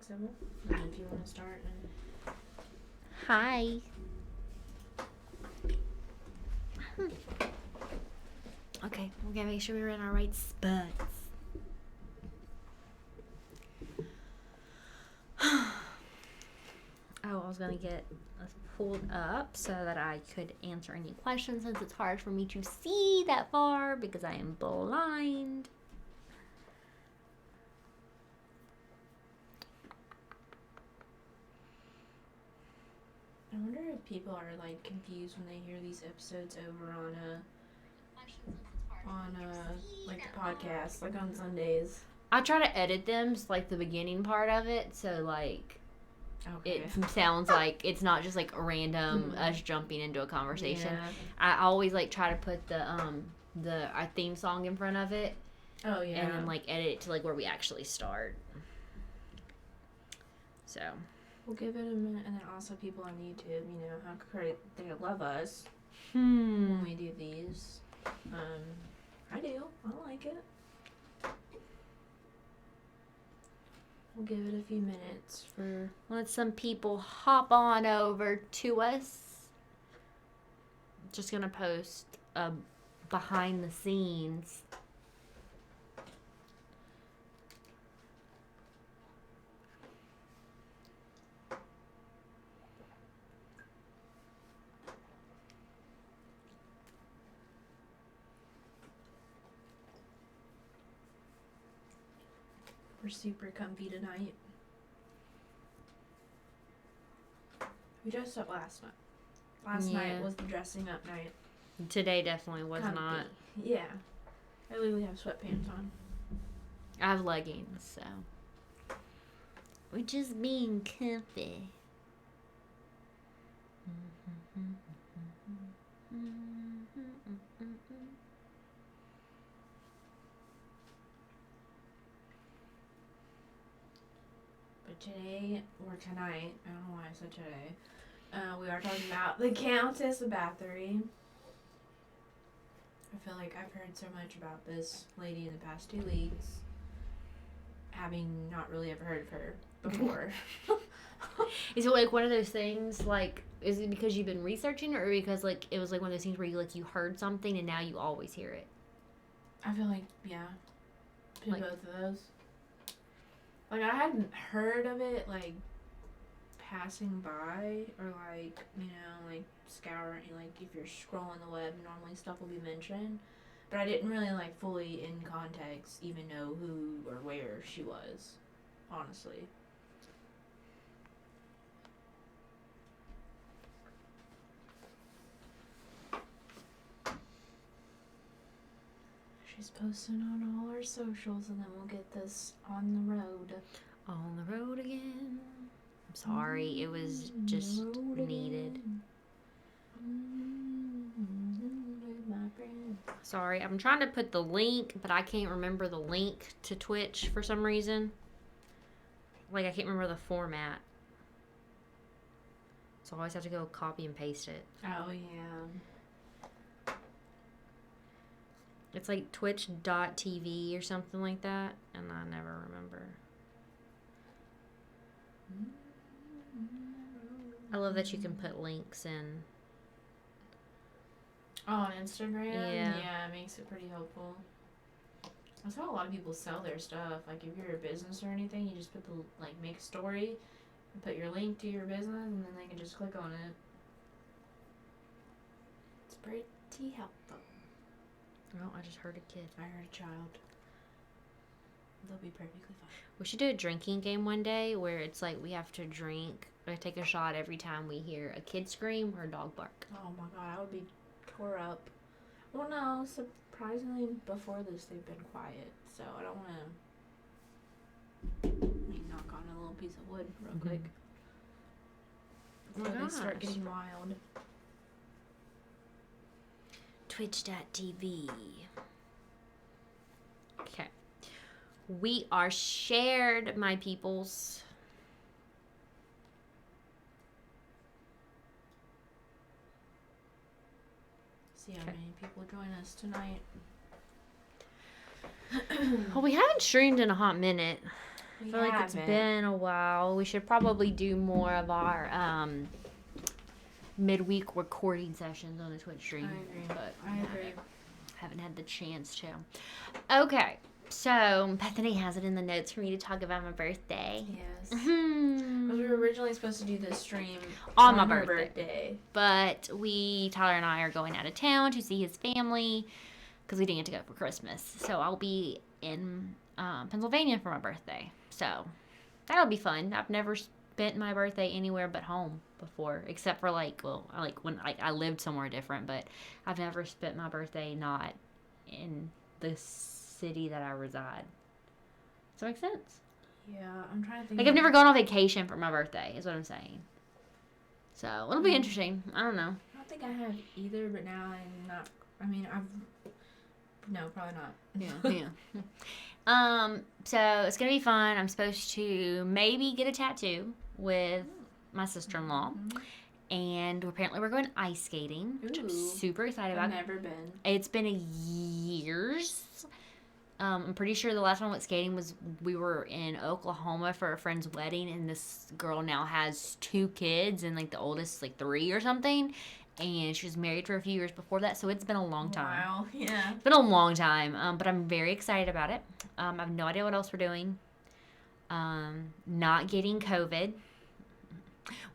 So, if you want to start. Hi. Okay, we're gonna make sure we're in our right spots. I was gonna get us pulled up so that I could answer any questions since it's hard for me to see that far because I am blind. I wonder if people are like confused when they hear these episodes over on like the podcast, like on Sundays. I try to edit them, like the beginning part of it, so like it sounds like it's not just like random us jumping into a conversation. Yeah. I always like try to put the our theme song in front of it. Oh yeah. And then like edit it to like where we actually start. So we'll give it a minute, and then also people on YouTube, you know how great they love us when we do these. I do. I like it. We'll give it a few minutes for... Let some people hop on over to us. Just gonna post behind the scenes. We're super comfy tonight. We dressed up last night. Last night was the dressing up night. Today definitely was comfy. not. Yeah. I literally have sweatpants on. I have leggings, so. We're just being comfy. Today, or tonight, I don't know why I said today, we are talking about the Countess of Bathory. I feel like I've heard so much about this lady in the past 2 weeks, having not really ever heard of her before. Is it like one of those things, like, is it because you've been researching, or because, like, it was like one of those things where you heard something and now you always hear it? I feel like, yeah, like, both of those. Like, I hadn't heard of it, like, passing by, or, like, you know, like, scouring, like, if you're scrolling the web, normally stuff will be mentioned, but I didn't really, like, fully, in context, even know who or where she was, honestly. She's posting on all our socials, and then we'll get this on the road. On the road again. I'm sorry, it was just needed. Sorry, I'm trying to put the link, but I can't remember the link to Twitch for some reason. Like, I can't remember the format. So I always have to go copy and paste it. Oh, yeah. It's like twitch.tv or something like that, and I never remember. I love that you can put links in. Oh, on Instagram? Yeah. Yeah, it makes it pretty helpful. That's how a lot of people sell their stuff. Like, if you're a business or anything, you just put the, like, make a story, and put your link to your business, and then they can just click on it. It's pretty helpful. Oh, I just heard a kid. I heard a child. They'll be perfectly fine. We should do a drinking game one day where it's like we have to drink or take a shot every time we hear a kid scream or a dog bark. Oh my god, I would be tore up. Well, no, surprisingly, before this, they've been quiet, so I don't want to knock on a little piece of wood real quick. Before they start getting wild. Twitch.tv. Okay. We are shared, my peoples. See how many people join us tonight. Well, we haven't streamed in a hot minute. I feel like it's been a while. We should probably do more of our midweek recording sessions on the Twitch stream. I agree. Haven't had the chance to. Okay, so Bethany has it in the notes for me to talk about my birthday. Yes. Because we were originally supposed to do this stream on my birthday. But Tyler and I are going out of town to see his family because we didn't get to go for Christmas. So I'll be in Pennsylvania for my birthday. So that'll be fun. I've never spent my birthday anywhere but home before, except for when I lived somewhere different, but I've never spent my birthday not in the city that I reside. Does that make sense? Yeah, I'm trying to think. Like, I've never gone on vacation for my birthday, is what I'm saying. So it'll be interesting. I don't know. I don't think I have either, but now I'm not. I mean, no, probably not. Yeah. So it's gonna be fun. I'm supposed to maybe get a tattoo with my sister-in-law, and apparently we're going ice skating, which I'm super excited about. I've never been. It's been years. I'm pretty sure the last time I went skating was we were in Oklahoma for a friend's wedding, and this girl now has 2 kids, and like the oldest is like 3 or something, and she was married for a few years before that, so it's been a long time. Wow, yeah. It's been a long time, but I'm very excited about it. I have no idea what else we're doing. Not getting COVID.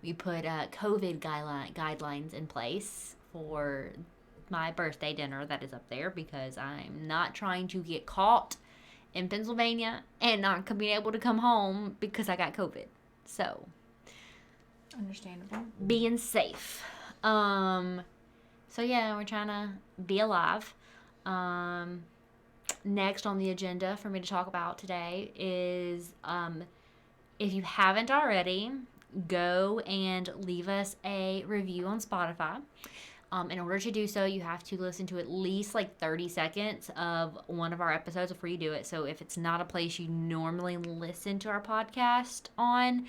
We put COVID guidelines in place for my birthday dinner that is up there because I'm not trying to get caught in Pennsylvania and not being able to come home because I got COVID. So, understandable. Being safe. So yeah, we're trying to be alive. Next on the agenda for me to talk about today is if you haven't already, go and leave us a review on Spotify. In order to do so, you have to listen to at least like 30 seconds of one of our episodes before you do it. So if it's not a place you normally listen to our podcast on,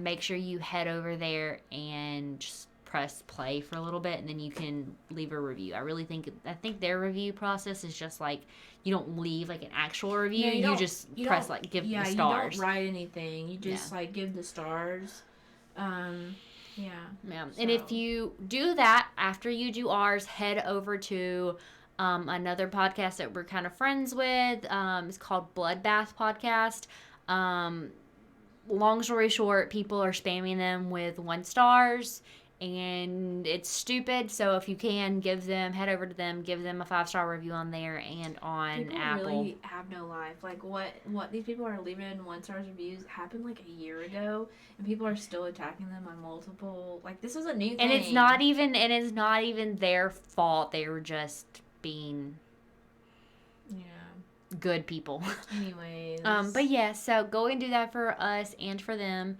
make sure you head over there and just press play for a little bit, and then you can leave a review. I think their review process is just like you don't leave like an actual review. No, you just press like give the stars. You don't write anything. You just like give the stars. Yeah. So. And if you do that, after you do ours, head over to another podcast that we're kind of friends with. It's called Bloodbath Podcast. Long story short, people are spamming them with 1 stars, and it's stupid. So if you can, head over to them, give them a 5-star review on there and on people Apple. People really have no life. Like what these people are leaving 1-star reviews happened like a year ago, and people are still attacking them on multiple. Like, this is a new thing. And it's not even their fault. They were just being good people. Anyways. But yeah, so go and do that for us and for them.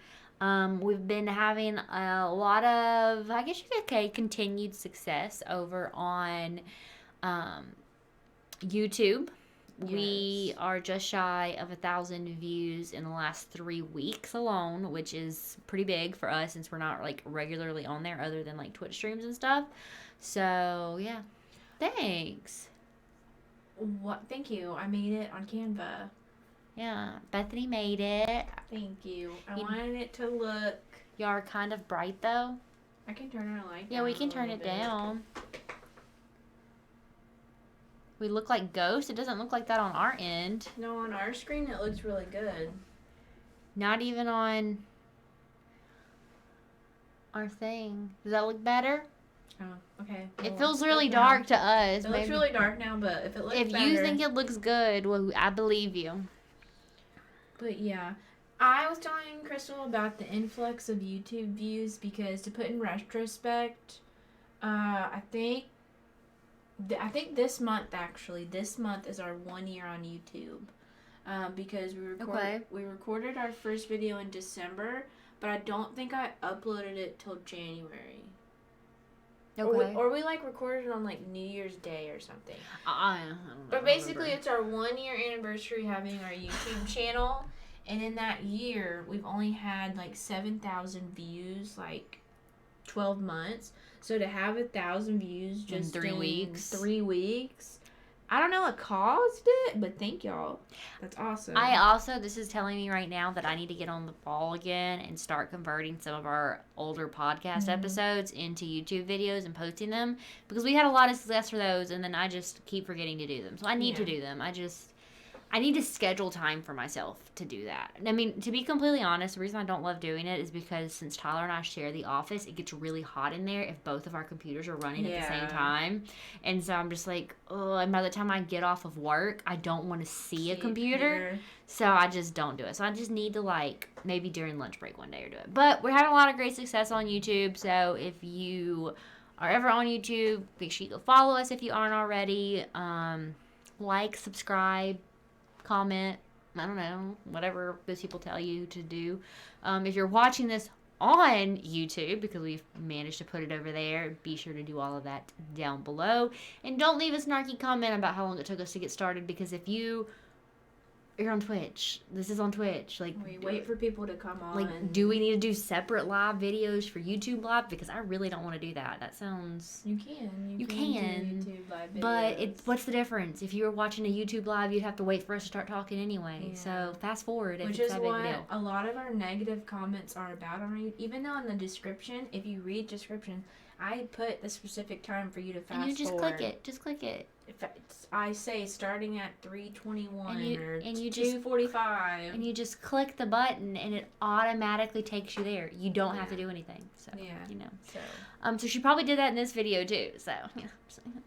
We've been having a lot of, I guess you could say, continued success over on YouTube. Yes. We are just shy of 1,000 views in the last 3 weeks alone, which is pretty big for us since we're not like regularly on there other than like Twitch streams and stuff. So yeah, thanks. Thank you. I made it on Canva. Yeah, Bethany made it. Thank you. I wanted it to look... You are kind of bright, though. I can turn our light down. Yeah, we can turn it down. We look like ghosts. It doesn't look like that on our end. No, on our screen it looks really good. Not even on our thing. Does that look better? Oh, okay. Well, it feels really dark to us. It looks really dark now, but if it looks better... If you think it looks good, well, I believe you. But yeah, I was telling Crystal about the influx of YouTube views because, to put in retrospect, I think this month is our 1 year on YouTube, because we recorded our first video in December, but I don't think I uploaded it till January. Okay. Or we like recorded it on like New Year's Day or something. I don't know. But basically, it's our 1 year anniversary having our YouTube channel, and in that year, we've only had like 7,000 views, like 12 months. So to have 1,000 views just in 3 weeks, I don't know what caused it, but thank y'all. That's awesome. This is telling me right now that I need to get on the ball again and start converting some of our older podcast episodes into YouTube videos and posting them, because we had a lot of success for those, and then I just keep forgetting to do them. So I need to do them. I need to schedule time for myself to do that. I mean, to be completely honest, the reason I don't love doing it is because since Tyler and I share the office, it gets really hot in there if both of our computers are running at the same time. And so I'm just like, oh, and by the time I get off of work, I don't want to see a computer. So I just don't do it. So I just need to, like, maybe during lunch break one day or do it. But we're having a lot of great success on YouTube. So if you are ever on YouTube, make sure you go follow us if you aren't already. Like, subscribe, comment, I don't know, whatever those people tell you to do. If you're watching this on YouTube, because we've managed to put it over there, be sure to do all of that down below. And don't leave a snarky comment about how long it took us to get started, because if you're on Twitch. This is on Twitch. Like, we wait for people to come on. Like, do we need to do separate live videos for YouTube Live? Because I really don't want to do that. That sounds... You can. You can. Do YouTube Live videos. But what's the difference? If you were watching a YouTube Live, you'd have to wait for us to start talking anyway. Yeah. So fast forward. Which is what a lot of our negative comments are about. Even though in the description, if you read description, I put the specific time for you to fast forward. And you just click it. Just click it. If I say starting at 3:21 or and you 2:45, and you just click the button and it automatically takes you there. You don't have to do anything. So you know. So she probably did that in this video too. So yeah,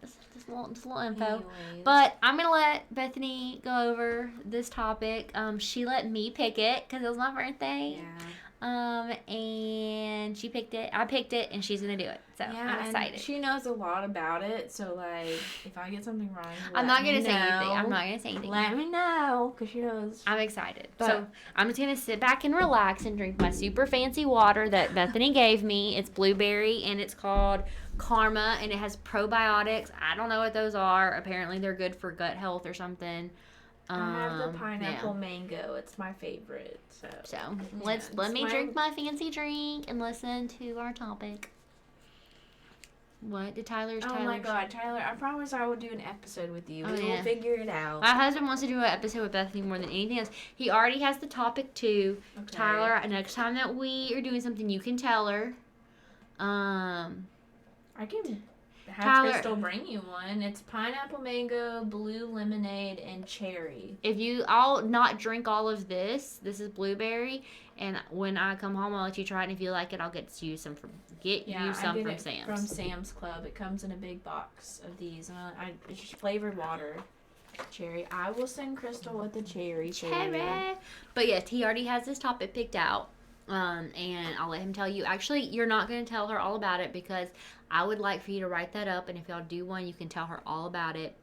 just a little info. Anyways. But I'm gonna let Bethany go over this topic. She let me pick it because it was my birthday. Yeah. And she picked it. I picked it, and she's gonna do it. So I'm excited. She knows a lot about it. So like, if I get something wrong, I'm not gonna say anything. I'm not gonna say anything. Let me know, cause she knows. I'm excited. So I'm just gonna sit back and relax and drink my super fancy water that Bethany gave me. It's blueberry, and it's called Karma, and it has probiotics. I don't know what those are. Apparently, they're good for gut health or something. I have the pineapple mango. It's my favorite. So let me drink my fancy drink and listen to our topic. What did Tyler's? Oh my God, Tyler! I promise I will do an episode with you. We will figure it out. My husband wants to do an episode with Bethany more than anything else. He already has the topic too. Okay. Tyler, next time that we are doing something, you can tell her. I can have Crystal bring you one. It's pineapple mango, blue lemonade, and cherry. I'll not drink all of this. This is blueberry, and when I come home, I'll let you try it. And if you like it, I'll get you some from Sam's. From Sam's Club. It comes in a big box of these, and it's just flavored water. Cherry. I will send Crystal with the cherry. But yes, he already has this topic picked out. And I'll let him tell you. Actually, you're not going to tell her all about it because I would like for you to write that up. And if y'all do one, you can tell her all about it.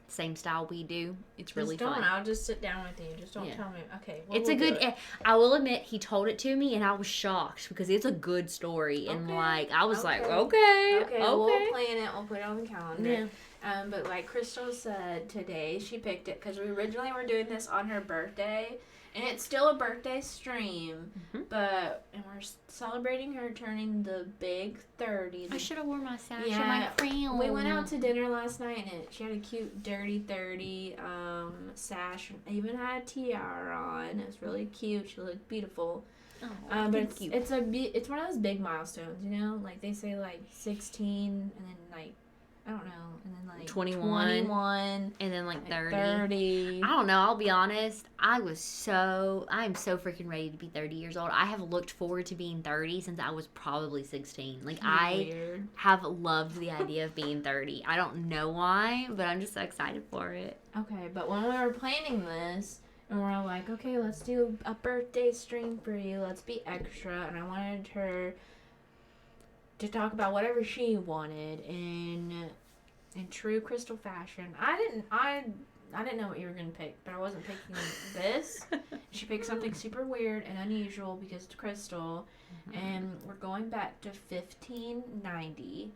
Same style we do. It's really fun. I'll just sit down with you. Just don't tell me. Okay. It's a good. I will admit, he told it to me, and I was shocked because it's a good story. And I was like, okay. We'll plan it. We'll put it on the calendar. Yeah. But like Crystal said today, she picked it because we originally were doing this on her birthday. And it's still a birthday stream, and we're celebrating her turning the big 30. I should have worn my sash and my crown. We went out to dinner last night, and she had a cute dirty 30 sash. I even had a tiara on. It was really cute. She looked beautiful. Oh, but it's one of those big milestones, you know? Like they say, like 16, and then like I don't know, and then like 21 and then like 30. I don't know, I'll be honest. I'm so freaking ready to be 30 years old. I have looked forward to being 30 since I was probably 16. Like Weird. have loved the idea of being 30. I don't know why, but I'm just so excited for it. Okay, but when we were planning this, and we're like, okay, let's do a birthday stream for you. Let's be extra. And I wanted her to talk about whatever she wanted in true Crystal fashion. I didn't know what you were gonna pick, but I wasn't picking this. She picked something super weird and unusual because it's Crystal, and we're going back to 1590.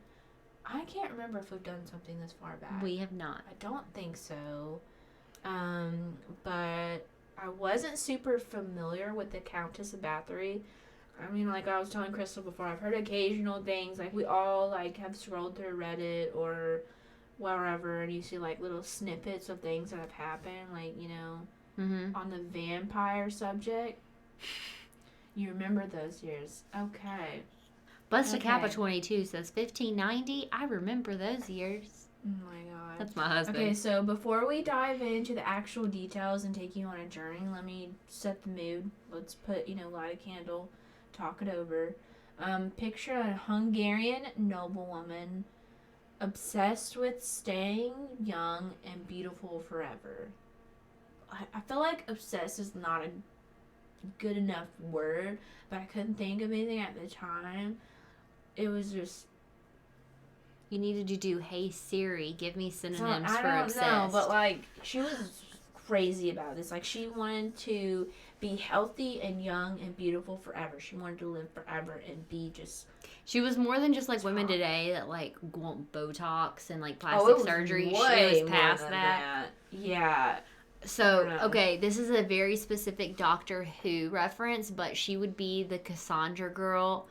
I can't remember if we've done something this far back. We have not. I don't think so. But I wasn't super familiar with the Countess of Bathory. I mean, like I was telling Crystal before, I've heard occasional things. Like we all like have scrolled through Reddit or wherever, and you see like little snippets of things that have happened, like, you know, on the vampire subject. You remember those years. Okay. Busta Kappa 22 says 1590. I remember those years. Oh my god. That's my husband. Okay, so before we dive into the actual details and take you on a journey, let me set the mood. Let's put, light a candle, talk it over. Picture a Hungarian noblewoman obsessed with staying young and beautiful forever. I feel like obsessed is not a good enough word, but I couldn't think of anything at the time. It was just... You needed to do, hey Siri, give me synonyms for obsessed. I don't know, but like, she was crazy about this. Like, she wanted to be healthy and young and beautiful forever. She wanted to live forever and be just... She was more than just like women today that like want Botox and like plastic surgery. She was past that. Yeah. So, okay, this is a very specific Doctor Who reference, but she would be the Cassandra girl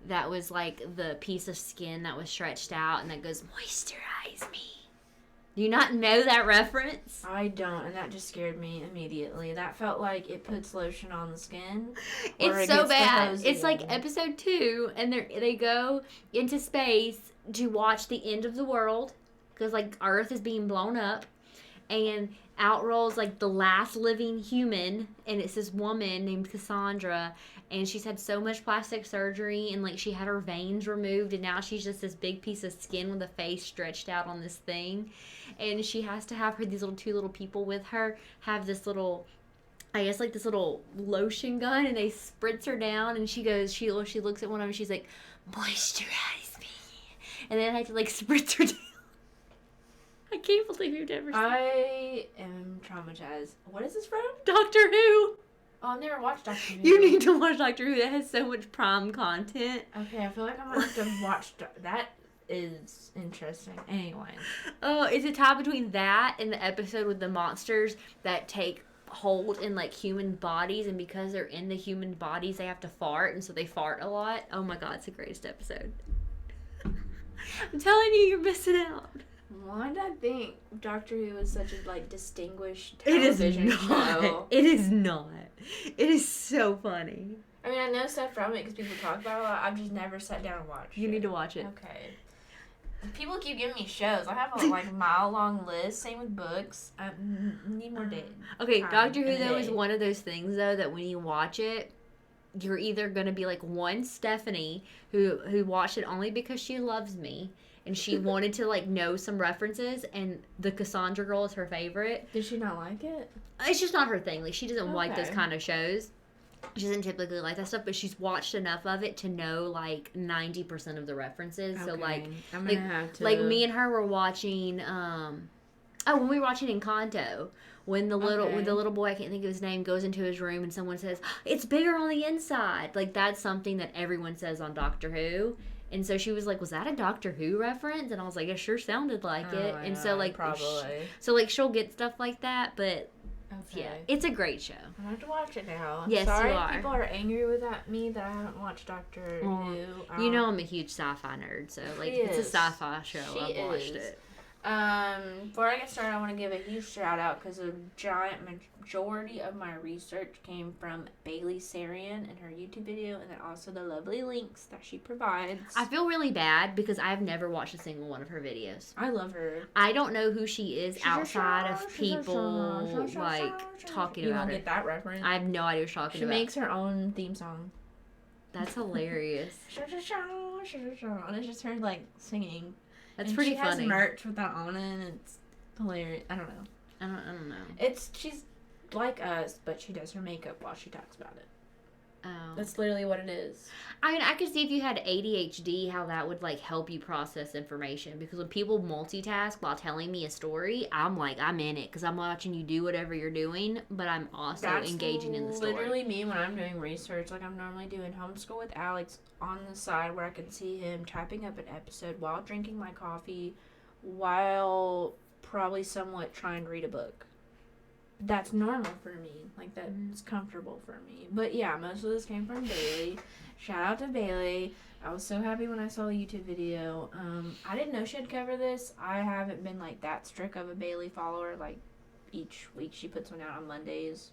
that was like the piece of skin that was stretched out and that goes, moisturize me. Do you not know that reference? I don't, and that just scared me immediately. That felt like it puts lotion on the skin. It's so bad. It's like episode 2, and they go into space to watch the end of the world because like Earth is being blown up, and out rolls like the last living human, and it's this woman named Cassandra, and she's had so much plastic surgery, and like she had her veins removed, and now she's just this big piece of skin with a face stretched out on this thing, and she has to have these two little people with her have this little, I guess like this little lotion gun, and they spritz her down, and she looks at one of them, and she's like, moisturize me, and then I have to like spritz her down. I can't believe you've never seen it. I am traumatized. What is this from? Doctor Who. Oh, I've never watched Doctor Who. You need to watch Doctor Who. That has so much prime content. Okay, I feel like I'm going to have to watch... That is interesting. Anyway. Oh, it's a tie between that and the episode with the monsters that take hold in, like, human bodies. And because they're in the human bodies, they have to fart. And so they fart a lot. Oh, my God. It's the greatest episode. I'm telling you, you're missing out. Why did I think Doctor Who was such a, like, distinguished television show? It is not. It is so funny. I mean, I know stuff from it because people talk about it a lot. I've just never sat down and watched it. You need to watch it. Okay. People keep giving me shows. I have a, like, mile-long list. Same with books. I need more days. Okay, Doctor Who, though, is one of those things, though, that when you watch it, you're either going to be like one Stephanie who watched it only because she loves me, and she wanted to, like, know some references, and the Cassandra girl is her favorite. Did she not like it? It's just not her thing. Like, she doesn't like those kind of shows. She doesn't typically like that stuff, but she's watched enough of it to know, like, 90% of the references. Okay. So, like, I'm gonna have to... like, me and her were watching, when we were watching Encanto, when the little boy, I can't think of his name, goes into his room and someone says, it's bigger on the inside. Like, that's something that everyone says on Doctor Who. And so she was like, was that a Doctor Who reference? And I was like, it sure sounded like it. And so, like, probably. She'll get stuff like that, but yeah, it's a great show. I have to watch it now. Yes, sorry you are. People are angry with me that I haven't watched Doctor Who. You know I'm a huge sci-fi nerd, so, like, if it's a sci-fi show, I've watched it. Before I get started, I want to give a huge shout out because a giant majority of my research came from Bailey Sarian and her YouTube video, and then also the lovely links that she provides. I feel really bad because I've never watched a single one of her videos. I love her. I don't know who she is outside of people like talking about it. You don't get that reference. I have no idea what you're talking about. She makes her own theme song. That's hilarious. And it's just her like singing. That's pretty funny. She has merch with that on it, and it's hilarious. I don't know. I don't know. She's like us, but she does her makeup while she talks about it. Oh. That's literally what it is. I mean, I could see if you had ADHD, how that would, like, help you process information. Because when people multitask while telling me a story, I'm like, I'm in it. Because I'm watching you do whatever you're doing, but I'm also engaging in the story. That's literally me when I'm doing research. Like, I'm normally doing homeschool with Alex on the side where I can see him typing up an episode while drinking my coffee, while probably somewhat trying to read a book. that's normal for me. Like, that's comfortable for me. But yeah, most of this came from Bailey. Shout out to Bailey. I was so happy when I saw the YouTube video. I didn't know she'd cover this. I haven't been like that strict of a Bailey follower. Like, each week she puts one out on Mondays.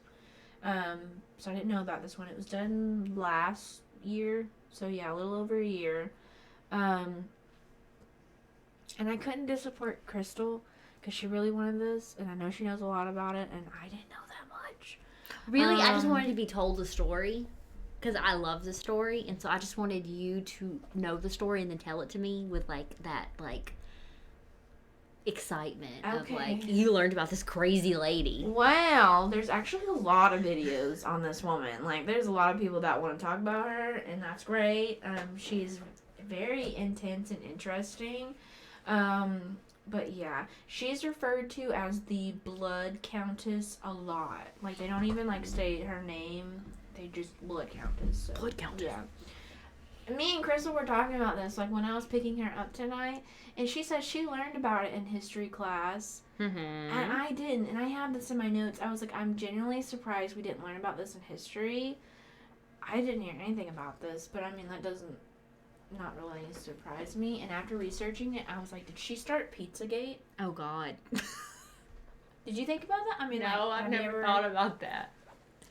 So I didn't know about this one. It was done last year. So yeah, a little over a year. And I couldn't disappoint Crystal because she really wanted this, and I know she knows a lot about it, and I didn't know that much. Really, I just wanted to be told the story because I love the story, and so I just wanted you to know the story and then tell it to me with like that excitement of like you learned about this crazy lady. Well, there's actually a lot of videos on this woman. Like, there's a lot of people that want to talk about her, and that's great. She's very intense and interesting. But yeah, she's referred to as the Blood Countess a lot. Like, they don't even like state her name. They just Blood Countess. So, Blood Countess. Yeah. Me and Crystal were talking about this, like, when I was picking her up tonight, and she said she learned about it in history class, and I didn't, and I have this in my notes. I was like, I'm genuinely surprised we didn't learn about this in history. I didn't hear anything about this, but I mean, that doesn't not really surprise me. And after researching it, I was like, did she start Pizzagate? Oh, God. Did you think about that? I mean, no, like, I've never thought about that.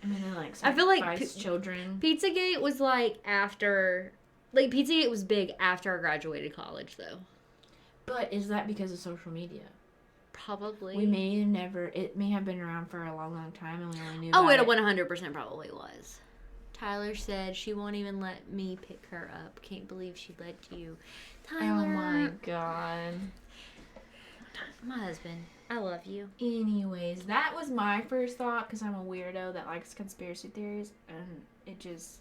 I mean, they're like, I feel like children. Pizzagate was like after, like Pizzagate was big after I graduated college, though. But is that because of social media? Probably. We may have never. It may have been around for a long, long time, and we only knew. Oh, it 100% probably was. Tyler said she won't even let me pick her up. Can't believe she let you. Tyler. Oh my God. My husband. I love you. Anyways, that was my first thought because I'm a weirdo that likes conspiracy theories, and it just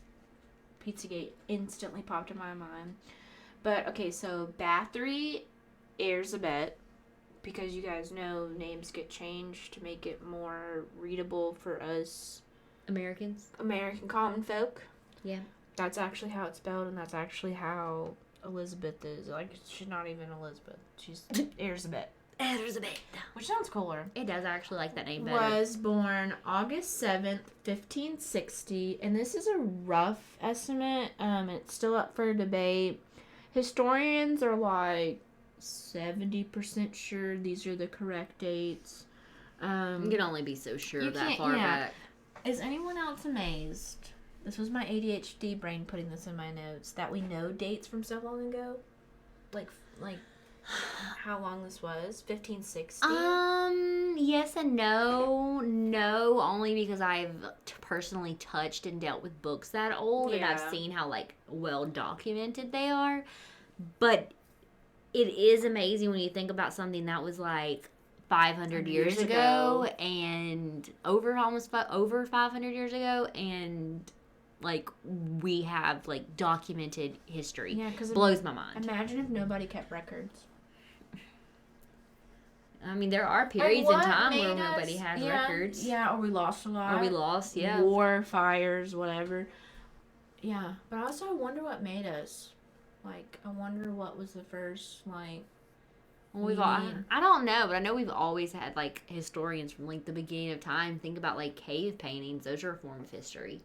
Pizzagate instantly popped in my mind. But okay, so Bathory airs a bet because you guys know names get changed to make it more readable for us American common folk. Yeah. That's actually how it's spelled, and that's actually how Elizabeth is. Like, she's not even Elizabeth. She's Elizabeth. Elizabeth. Which sounds cooler. It does. I actually like that name better. Was born August 7th, 1560, and this is a rough estimate. It's still up for debate. Historians are like 70% sure these are the correct dates. You can only be so sure that far back. Is anyone else amazed? This was my ADHD brain putting this in my notes that we know dates from so long ago. Like how long this was? 1560? Yes and no. No, only because I've personally touched and dealt with books that old, and I've seen how like well documented they are. But it is amazing when you think about something that was like 500 years ago and over 500 years ago, and like we have like documented history. Yeah, because blows my mind. Imagine if nobody kept records. I mean, there are periods in time where nobody had records. Yeah, or we lost a lot. War, fires, whatever. Yeah, but also I wonder what made us. Like, I wonder what was the first, like... I don't know, but I know we've always had, like, historians from, like, the beginning of time think about, like, cave paintings. Those are a form of history.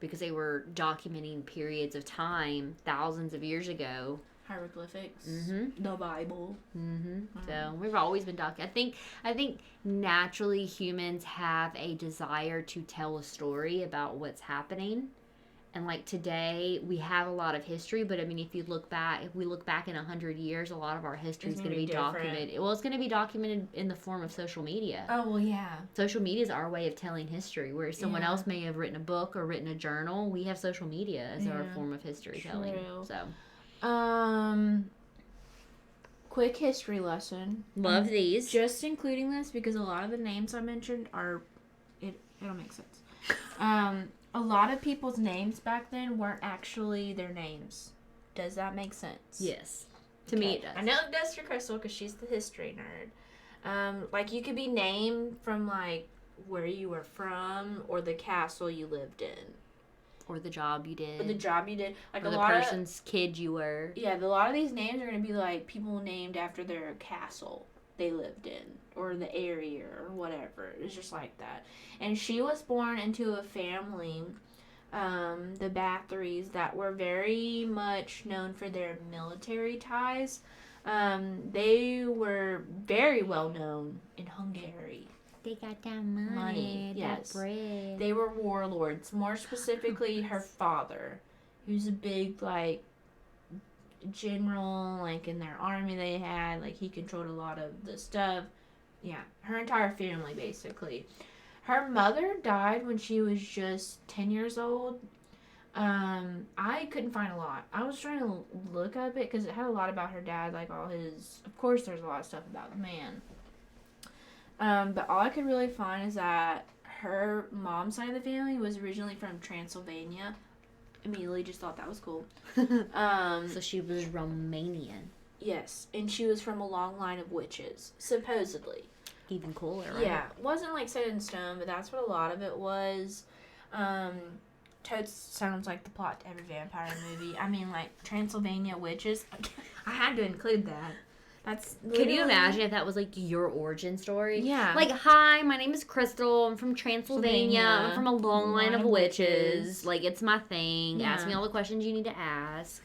Because they were documenting periods of time thousands of years ago. Hieroglyphics. Mm-hmm. The Bible. Mm-hmm. So we've always been documenting. I think naturally humans have a desire to tell a story about what's happening. And like today, we have a lot of history, but I mean, if we look back in 100 years, a lot of our history is going to be documented. Well, it's going to be documented in the form of social media. Oh, well, yeah. Social media is our way of telling history, where someone else may have written a book or written a journal. We have social media as our form of history telling. So, quick history lesson. Love these. Just including this because a lot of the names I mentioned it'll make sense. A lot of people's names back then weren't actually their names. Does that make sense? Yes. To me, it does. I know it does for Crystal because she's the history nerd. Like, you could be named from, like, where you were from or the castle you lived in. Or the job you did. Like, or the person's kid you were. Yeah, a lot of these names are going to be, like, people named after their castle. they lived in or the area or whatever. It was just like that. And she was born into a family, the Bathorys, that were very much known for their military ties. They were very well known in Hungary. They got that money, yes. that bread. They were warlords. More specifically, her father, who's a big, like, general, like, in their army they had. Like, he controlled a lot of the stuff. Yeah, her entire family, basically. Her mother died when she was just 10 years old. I couldn't find a lot. I was trying to look up it because it had a lot about her dad, like all his... Of course, there's a lot of stuff about the man. But all I could really find is that her mom's side of the family was originally from Transylvania. Immediately just thought that was cool. So she was Romanian. Yes, and she was from a long line of witches, supposedly. Even cooler, right? Yeah, wasn't like set in stone, but that's what a lot of it was. Totes sounds like the plot to every vampire movie. I mean, like, Transylvania witches. I had to include that. That's Can you imagine if that was, like, your origin story? Yeah. Like, hi, my name is Crystal. I'm from Transylvania. I'm from a long line of witches. Like, it's my thing. Yeah. Ask me all the questions you need to ask.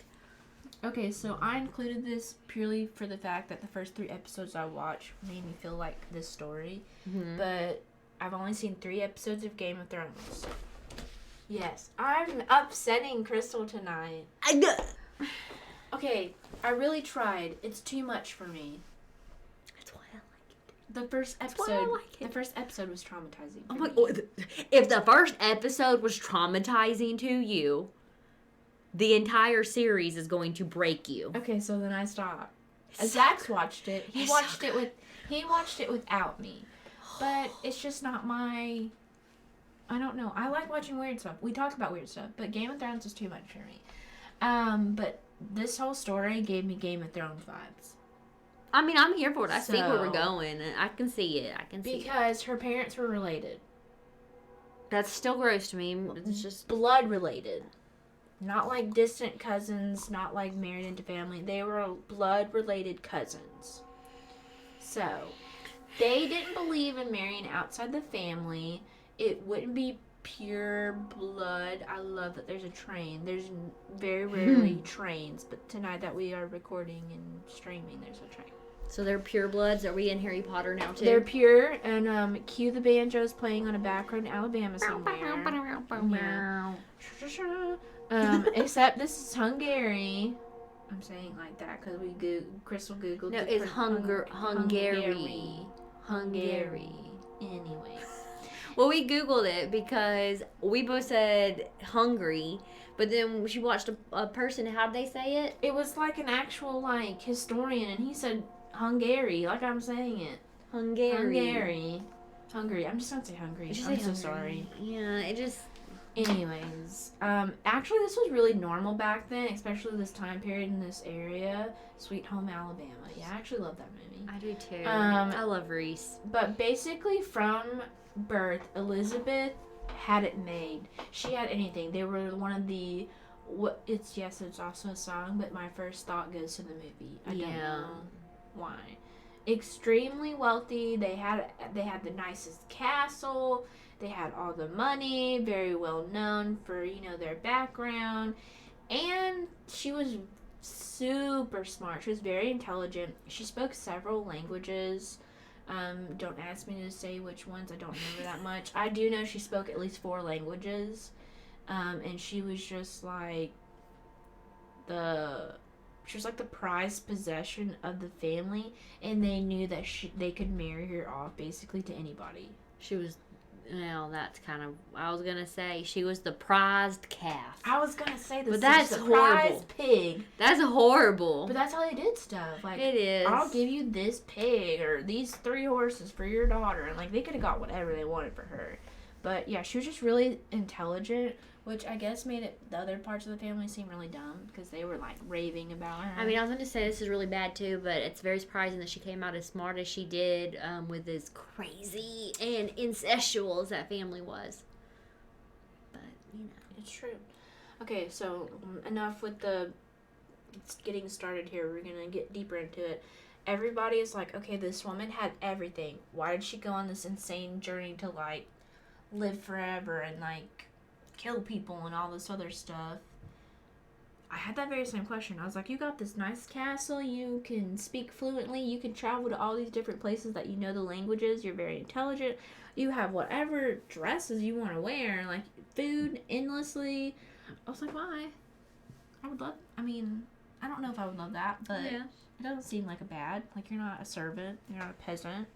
Okay, so I included this purely for the fact that the first 3 episodes I watched made me feel like this story. Mm-hmm. But I've only seen 3 episodes of Game of Thrones. Yes, I'm upsetting Crystal tonight. Okay, I really tried. It's too much for me. That's why I like it. The first episode. That's why I like it. The first episode was traumatizing. Oh for my! me. If the first episode was traumatizing to you, the entire series is going to break you. Okay, so then I stopped. It's Zach's watched it. He It's watched so it He watched it without me, but it's just not my. I don't know. I like watching weird stuff. We talk about weird stuff, but Game of Thrones is too much for me. But this whole story gave me Game of Thrones vibes. I mean, I'm here for it. I see where we're So- going. I can see it. Because her parents were related. That's still gross to me. It's just Blood related. Not like distant cousins, not like married into family. They were blood related cousins. So, they didn't believe in marrying outside the family. It wouldn't be pure blood. I love that there's a train. There's very rarely trains, but tonight that we are recording and streaming, there's a train. so they're pure bloods. Are we in Harry Potter now too? They're pure, and cue the banjos playing on a back road in Alabama somewhere. Yeah. Except this is Hungary. I'm saying like that because Crystal Googled. No, the it's print- Hungary. Hungary. Anyways. Well, we Googled it because we both said hungry, but then she watched a person. How did they say it? It was like an actual like historian, and he said Hungary, like I'm saying it. Hungary. Hungary. I'm just gonna say Hungary. Did you I'm say so hungry? sorry. Yeah, it just. Anyways, actually this was really normal back then, especially this time period in this area. Sweet Home Alabama. Yeah, I actually love that movie. I do too. I I love Reese. But basically from birth, Elizabeth had it made. She had anything. They were one of the it's also a song, but my first thought goes to the movie. I don't know why. Extremely wealthy. They had the nicest castle. They had all the money, very well known for, their background. And she was super smart. She was very intelligent. She spoke several languages. Don't ask me to say which ones. I don't remember that much. I do know she spoke at least 4 languages. And she was just like the prized possession of the family. And they knew that they could marry her off basically to anybody. She was. Well, that's kind of. I was gonna say she was the prized calf. I was gonna say this, but that's the horrible. prized pig. That's horrible. But that's how they did stuff. Like it is. I'll give you this pig or these 3 horses for your daughter, and like they could have got whatever they wanted for her. But yeah, she was just really intelligent, which I guess made the other parts of the family seem really dumb because they were like raving about her. I mean, I was going to say this is really bad too, but it's very surprising that she came out as smart as she did with as crazy and incestual as that family was. But, It's true. Okay, so enough with the getting started here. We're going to get deeper into it. everybody is like, okay, this woman had everything. Why did she go on this insane journey to, like, live forever and, like, kill people and all this other stuff? I had that very same question. I was like, you got this nice castle, you can speak fluently, you can travel to all these different places that you know the languages, you're very intelligent, you have whatever dresses you want to wear, like, food endlessly. I was like, why? I don't know if I would love that, but it doesn't seem like a bad. Like, you're not a servant, you're not a peasant,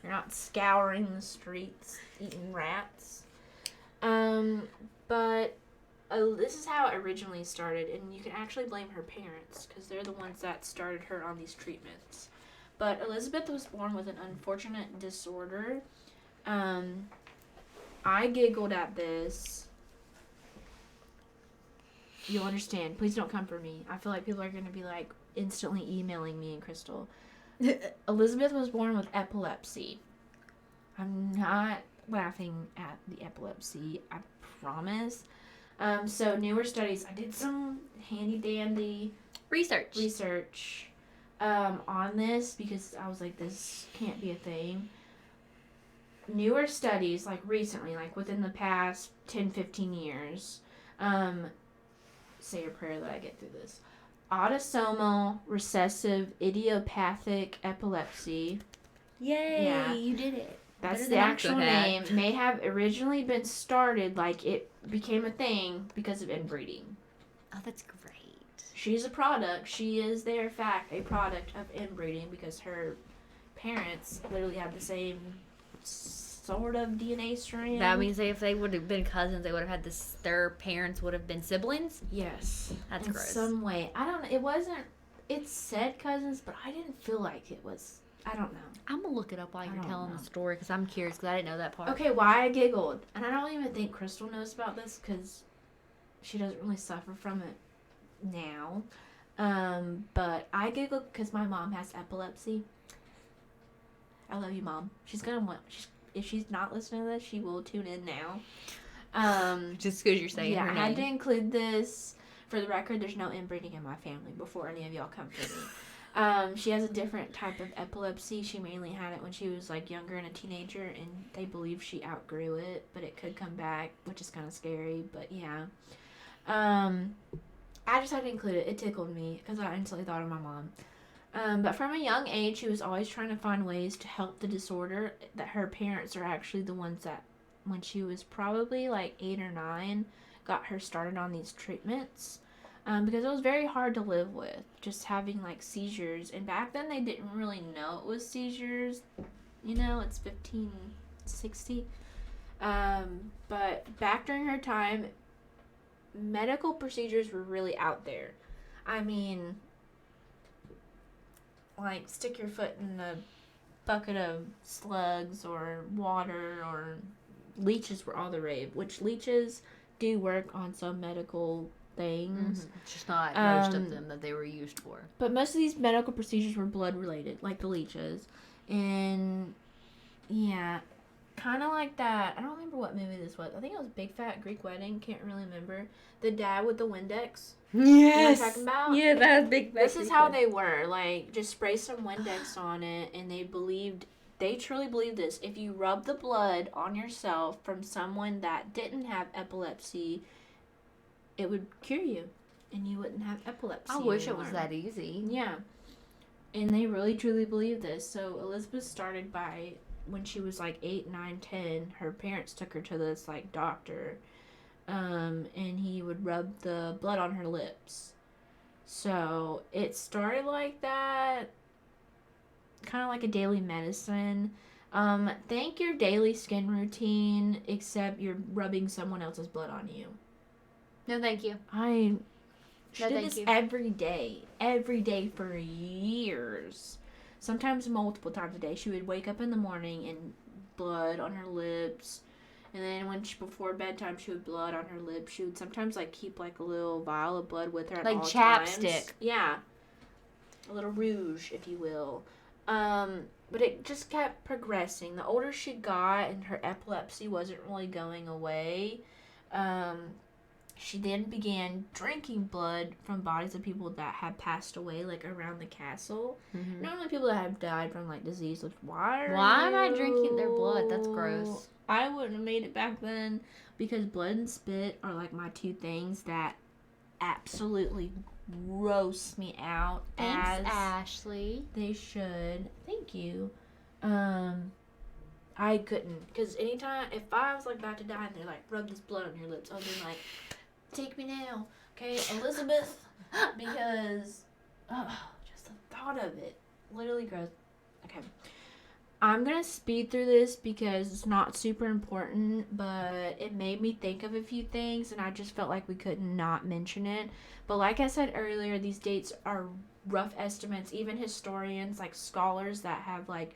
you're not scouring the streets, eating rats. But this is how it originally started, and you can actually blame her parents, because they're the ones that started her on these treatments. But Elizabeth was born with an unfortunate disorder. I giggled at this. You'll understand. Please don't come for me. I feel like people are going to be, like, instantly emailing me and Crystal. Elizabeth was born with epilepsy. I'm not laughing at the epilepsy. I promise. So newer studies. I did some handy-dandy research on this because I was like, this can't be a thing. Newer studies, like recently, like within the past 10, 15 years, say a prayer that I get through this. Autosomal recessive idiopathic epilepsy. Yay, yeah. You did it. That's the actual name. May have originally been started, like it became a thing because of inbreeding. Oh, that's great. She's a product. She is, in fact, a product of inbreeding because her parents literally have the same sort of DNA strand. That means if they would have been cousins, they would have had this. Their parents would have been siblings. Yes, that's in gross. Some way. I don't know. It wasn't. It said cousins, but I didn't feel like it was. I don't know. I'm gonna look it up while you're telling the story because I'm curious because I didn't know that part. Okay, why I giggled, and I don't even think Crystal knows about this because she doesn't really suffer from it now. But I giggled because my mom has epilepsy. I love you, Mom. She's gonna want. If she's not listening to this, she will tune in now. Just because you're saying her name. Yeah, I had to include this. For the record, there's no inbreeding in my family before any of y'all come for me. She has a different type of epilepsy. She mainly had it when she was like younger and a teenager, and they believe she outgrew it, but it could come back, which is kind of scary. But yeah, I just had to include it. It tickled me because I instantly thought of my mom. But from a young age, she was always trying to find ways to help the disorder. That her parents are actually the ones that, when she was probably like 8 or 9, got her started on these treatments. Because it was very hard to live with, just having like seizures. And back then they didn't really know it was seizures. You know, it's 1560. But back during her time, medical procedures were really out there. I mean, like stick your foot in a bucket of slugs or water, or leeches were all the rave, which leeches do work on some medical things. Mm-hmm. Just not most of them that they were used for. But most of these medical procedures were blood related, like the leeches. And yeah, kind of like that. I don't remember what movie this was. I think it was Big Fat Greek Wedding. Can't really remember. The dad with the Windex. Yes. You know what I'm talking about? Yeah, that was Big Fat. This is how they were. Like, just spray some Windex on it, and they truly believed this. If you rub the blood on yourself from someone that didn't have epilepsy, it would cure you, and you wouldn't have epilepsy. I wish it was that easy. Yeah. And they really, truly believed this. So Elizabeth started by, when she was like 8, 9, 10, her parents took her to this like doctor, and he would rub the blood on her lips. So it started like that, kind of like a daily medicine. Think your daily skin routine, except you're rubbing someone else's blood on you. No, thank you. She did this every day for years. Sometimes multiple times a day. She would wake up in the morning and blood on her lips. And then before bedtime, she would blood on her lips. She would sometimes like keep like a little vial of blood with her at all times. Like chapstick. Yeah. A little rouge, if you will. But it just kept progressing. The older she got and her epilepsy wasn't really going away, She then began drinking blood from bodies of people that had passed away, like, around the castle. Mm-hmm. Not only people that have died from, like, disease, which, why am I drinking their blood? That's gross. I wouldn't have made it back then, because blood and spit are, like, my two things that absolutely gross me out. Thanks, Ashley. They should. Thank you. I couldn't, because anytime, if I was, like, about to die, and they're like, rub this blood on your lips, I'll be like, take me now, okay, Elizabeth, because, just the thought of it, literally gross. Okay, I'm gonna speed through this because it's not super important, but it made me think of a few things, and I just felt like we could not mention it. But like I said earlier, these dates are rough estimates. Even historians, like scholars that have, like,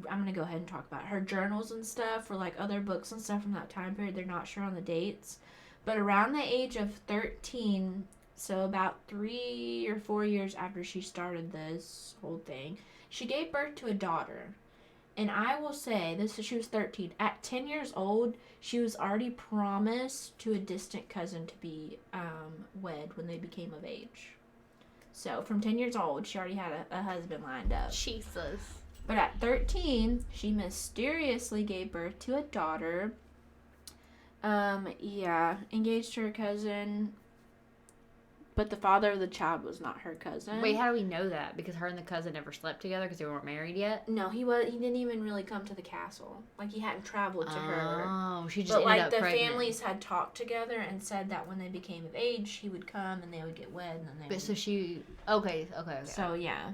I'm gonna go ahead and talk about her journals and stuff, or like other books and stuff from that time period, they're not sure on the dates. But around the age of 13, so about 3 or 4 years after she started this whole thing, she gave birth to a daughter. And I will say, she was 13. At 10 years old, she was already promised to a distant cousin to be wed when they became of age. So from 10 years old, she already had a husband lined up. Jesus. But at 13, she mysteriously gave birth to a daughter. Engaged to her cousin, but the father of the child was not her cousin. Wait, how do we know that? Because her and the cousin never slept together because they weren't married yet? No, he didn't even really come to the castle. Like, he hadn't traveled to her. Oh, she just ended up the pregnant. Families had talked together and said that when they became of age, he would come and they would get wed, and then they But so she... Okay. So, yeah.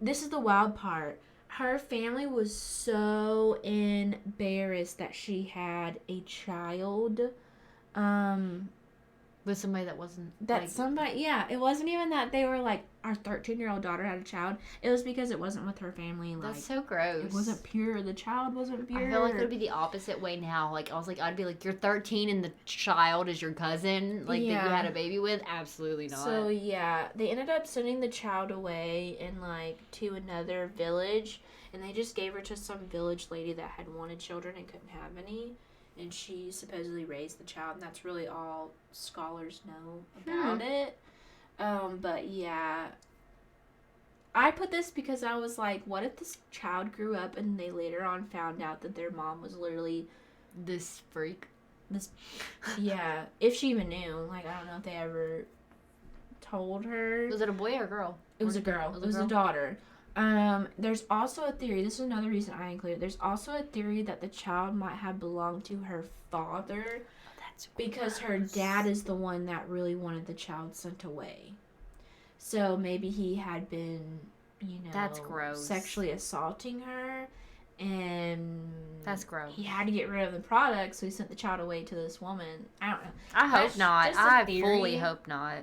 This is the wild part. Her family was so embarrassed that she had a child. With somebody that wasn't... It wasn't even that they were like, our 13-year-old daughter had a child. It was because it wasn't with her family. Like, that's so gross. It wasn't pure. The child wasn't pure. I feel like it would be the opposite way now. Like, I'd be like, you're 13 and the child is your cousin, like, that you had a baby with? Absolutely not. So, yeah. They ended up sending the child away to another village, and they just gave her to some village lady that had wanted children and couldn't have any. And she supposedly raised the child, and that's really all scholars know about it. But yeah, I put this because I was like, what if this child grew up and they later on found out that their mom was literally this freak? Yeah, if she even knew. Like, I don't know if they ever told her. Was it a boy or a girl? It was a girl. It was a daughter. There's also a theory, this is another reason I included, there's also a theory that the child might have belonged to her father. That's because her dad is the one that really wanted the child sent away. So maybe he had been, that's gross, sexually assaulting her, and that's gross. He had to get rid of the product, so he sent the child away to this woman. I don't know. I hope not. I fully hope not.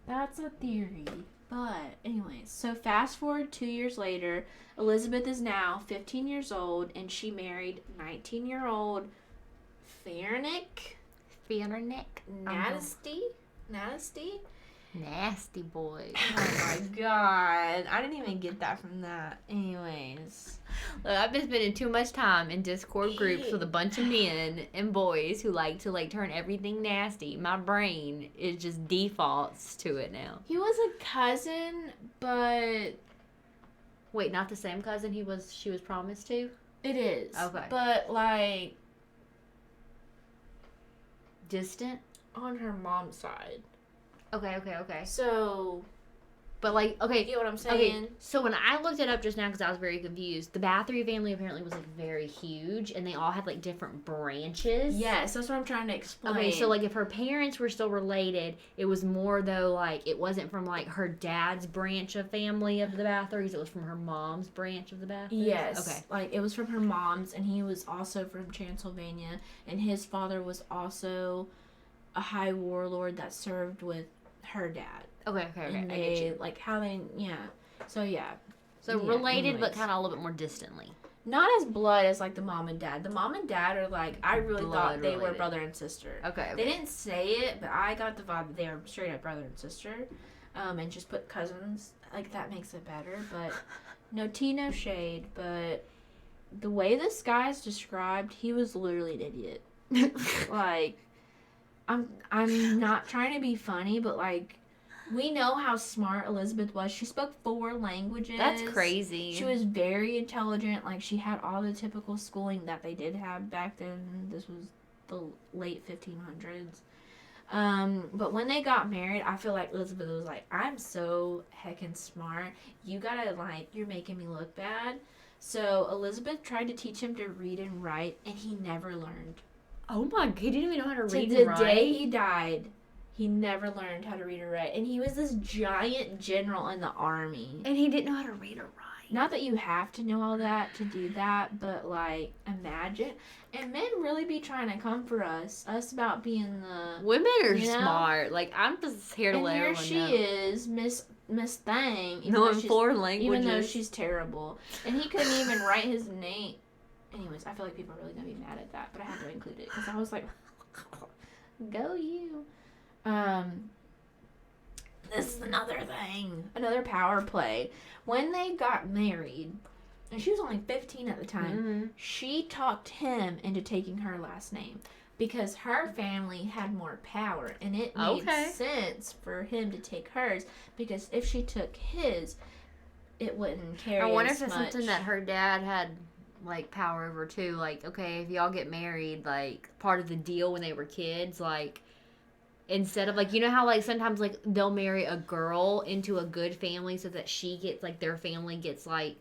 That's a theory. But anyways, so fast forward 2 years later, Elizabeth is now 15 years old, and she married 19-year-old Fenric Nasty boy. Oh my god. I didn't even get that from that. Anyways. Look, I've been spending too much time in Discord groups with a bunch of men and boys who like to turn everything nasty. My brain is just defaults to it now. He was a cousin, but... Wait, not the same cousin she was promised to? It is. Okay. But, distant? On her mom's side. Okay. So... But, okay. You know what I'm saying? Okay, so when I looked it up just now because I was very confused, the Bathory family apparently was, very huge, and they all had, different branches. Yes, that's what I'm trying to explain. Okay, so, if her parents were still related, it was more, though, it wasn't from, her dad's branch of family of the Bathorys, it was from her mom's branch of the Bathories? Yes. Okay. It was from her mom's, and he was also from Transylvania, and his father was also a high warlord that served with her dad. Okay. And I get you. How they, yeah. So, yeah. So, related, but kind of a little bit more distantly. Not as blood as, the mom and dad. The mom and dad are, I really thought they were brother and sister. Okay. They didn't say it, but I got the vibe that they were straight up brother and sister. And just put cousins. That makes it better. But, no tea, no shade. But the way this guy is described, he was literally an idiot. I'm not trying to be funny, but like, we know how smart Elizabeth was. She spoke 4 languages. That's crazy. She was very intelligent. Like, she had all the typical schooling that they did have back then. This was the late 1500s. But when they got married, I feel like Elizabeth was like, I'm so heckin' smart. You gotta, like, you're making me look bad. So Elizabeth tried to teach him to read and write, and he never learned. Oh my god, he didn't even know how to read To and the write. day he died, he never learned how to read or write. And he was this giant general in the army. And he didn't know how to read or write. Not that you have to know all that to do that, but like, imagine. And men really be trying to come for us about being the Women are smart. Like, I'm just here to let everyone know. And here she is, Miss Thing. Knowing 4 languages. Even though she's terrible. And he couldn't even write his name. Anyways, I feel like people are really going to be mad at that, but I had to include it because I was like, go you. This is another thing. Another power play. When they got married, and she was only 15 at the time, she talked him into taking her last name because her family had more power, and it made sense for him to take hers because if she took his, it wouldn't carry as much. I wonder if it's something that her dad had, like, power over too. Like, okay, if y'all get married, like, part of the deal when they were kids, like, instead of, like, you know how, like, sometimes, like, they'll marry a girl into a good family so that she gets, like, their family gets, like,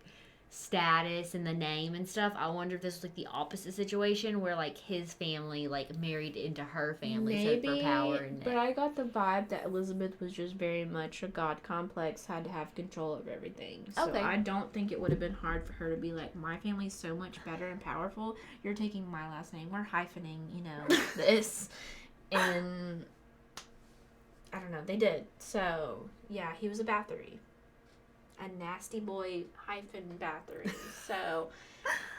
status and the name and stuff. I wonder if this was, like, the opposite situation where, like, his family, like, married into her family. Maybe, so for power and but I got the vibe that Elizabeth was just very much a god complex, had to have control over everything. So I don't think it would have been hard for her to be like, my family's so much better and powerful, you're taking my last name, we're hyphening, you know, this. And I don't know, they did. So, yeah, he was a Bathory. A nasty boy hyphen Bathory. So,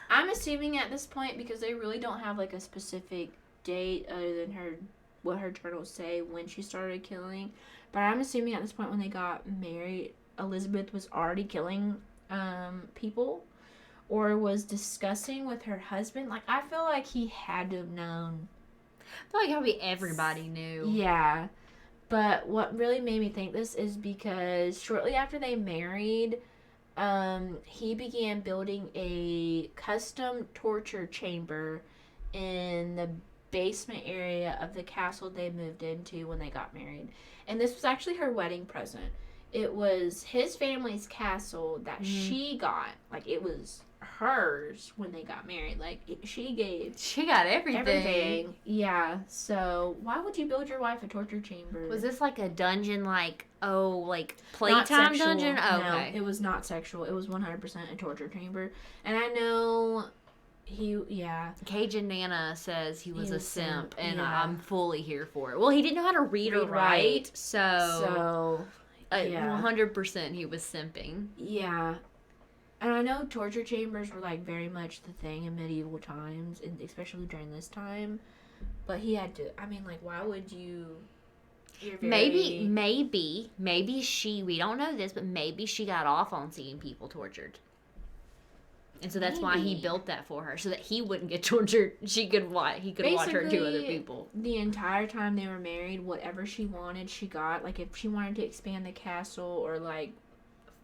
I'm assuming at this point, because they really don't have, like, a specific date other than what her journals say when she started killing. But I'm assuming at this point when they got married, Elizabeth was already killing people or was discussing with her husband. Like, I feel like he had to have known. I feel like probably everybody knew. Yeah. But what really made me think this is because shortly after they married, he began building a custom torture chamber in the basement area of the castle they moved into when they got married. And this was actually her wedding present. It was his family's castle that she got. Like, it was hers when they got married. Like, she got everything. Yeah. So why would you build your wife a torture chamber? Was this like a dungeon, like playtime dungeon? Oh, no, okay. It was not sexual. It was 100% a torture chamber. And I know Cajun Nana says he was a simp, and I'm fully here for it. Well, he didn't know how to read or write, so 100% he was simping. Yeah. And I know torture chambers were, like, very much the thing in medieval times, and especially during this time. But he had to, I mean, like, why would you... Maybe she, we don't know this, but maybe she got off on seeing people tortured. And so that's why he built that for her, so that he wouldn't get tortured. He could watch her do other people. The entire time they were married, whatever she wanted, she got. Like, if she wanted to expand the castle or, like,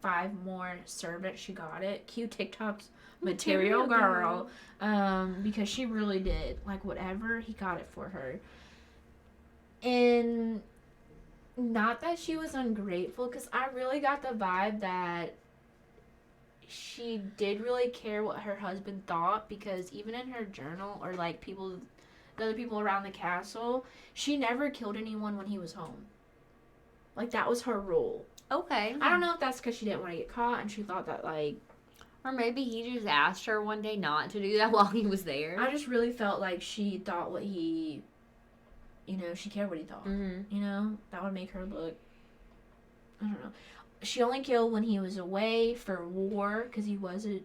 5 more servants, she got it. Cue TikTok's material girl. Because she really did. Like, whatever, he got it for her. And not that she was ungrateful, because I really got the vibe that she did really care what her husband thought, because even in her journal, or, like, the other people around the castle, she never killed anyone when he was home. Like, that was her rule. Okay. I don't know if that's because she didn't want to get caught and she thought that, like... Or maybe he just asked her one day not to do that while he was there. I just really felt like she thought what he... You know, she cared what he thought. Mm-hmm. You know? That would make her look... I don't know. She only killed when he was away for war, because he was a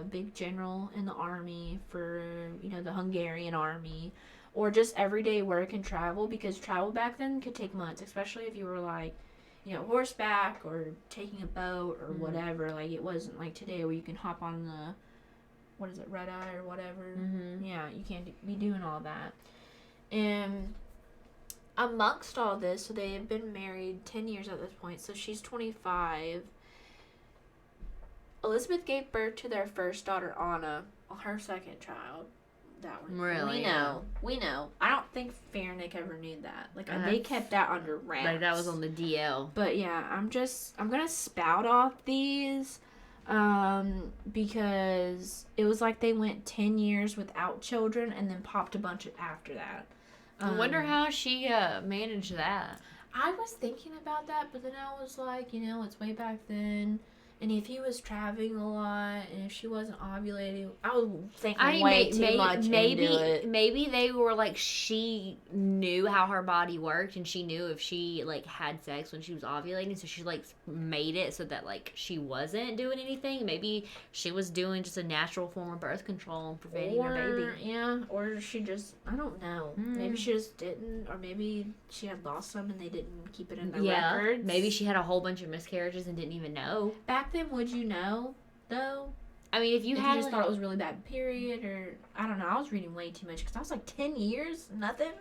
big general in the army for, you know, the Hungarian army. Or just everyday work and travel, because travel back then could take months, especially if you were, like... You know, horseback or taking a boat or whatever. Like, it wasn't like today where you can hop on the, what is it, red eye or whatever. Mm-hmm. Yeah, you can't be doing all that. And amongst all this, so they have been married 10 years at this point, so she's 25. Elizabeth gave birth to their first daughter, Anna, her second child. That one. Really? We know. I don't think Farnick ever knew that. Like, they kept that under wraps. Like, that was on the DL. But yeah, I'm gonna spout off these, because it was like they went 10 years without children and then popped a bunch after that. I wonder how she managed that. I was thinking about that, but then I was like, it's way back then. And if he was traveling a lot, and if she wasn't ovulating, I was thinking way too much into it. Maybe they were like, she knew how her body worked, and she knew if she like had sex when she was ovulating, so she like made it so that like she wasn't doing anything. Maybe she was doing just a natural form of birth control and preventing her baby. Yeah, or she just, I don't know. Maybe she just didn't, or maybe she had lost some and they didn't keep it in their records. Maybe she had a whole bunch of miscarriages and didn't even know. Back then, would you know, though? I mean, if you just thought it was really bad period, or I don't know, I was reading way too much, because I was like, 10 years, nothing.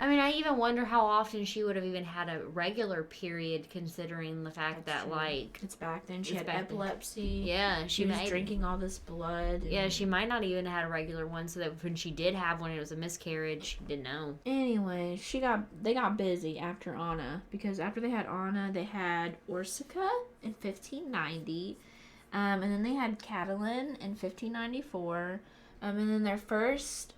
I mean, I even wonder how often she would have even had a regular period, considering the fact that true. Like it's back then. She had epilepsy. Yeah, she was drinking all this blood. Yeah, she might not even have had a regular one, so that when she did have one, it was a miscarriage. She didn't know. Anyway, they got busy after Anna, because after they had Anna, they had Orsica in 1590, and then they had Catalin in 1594, and then their first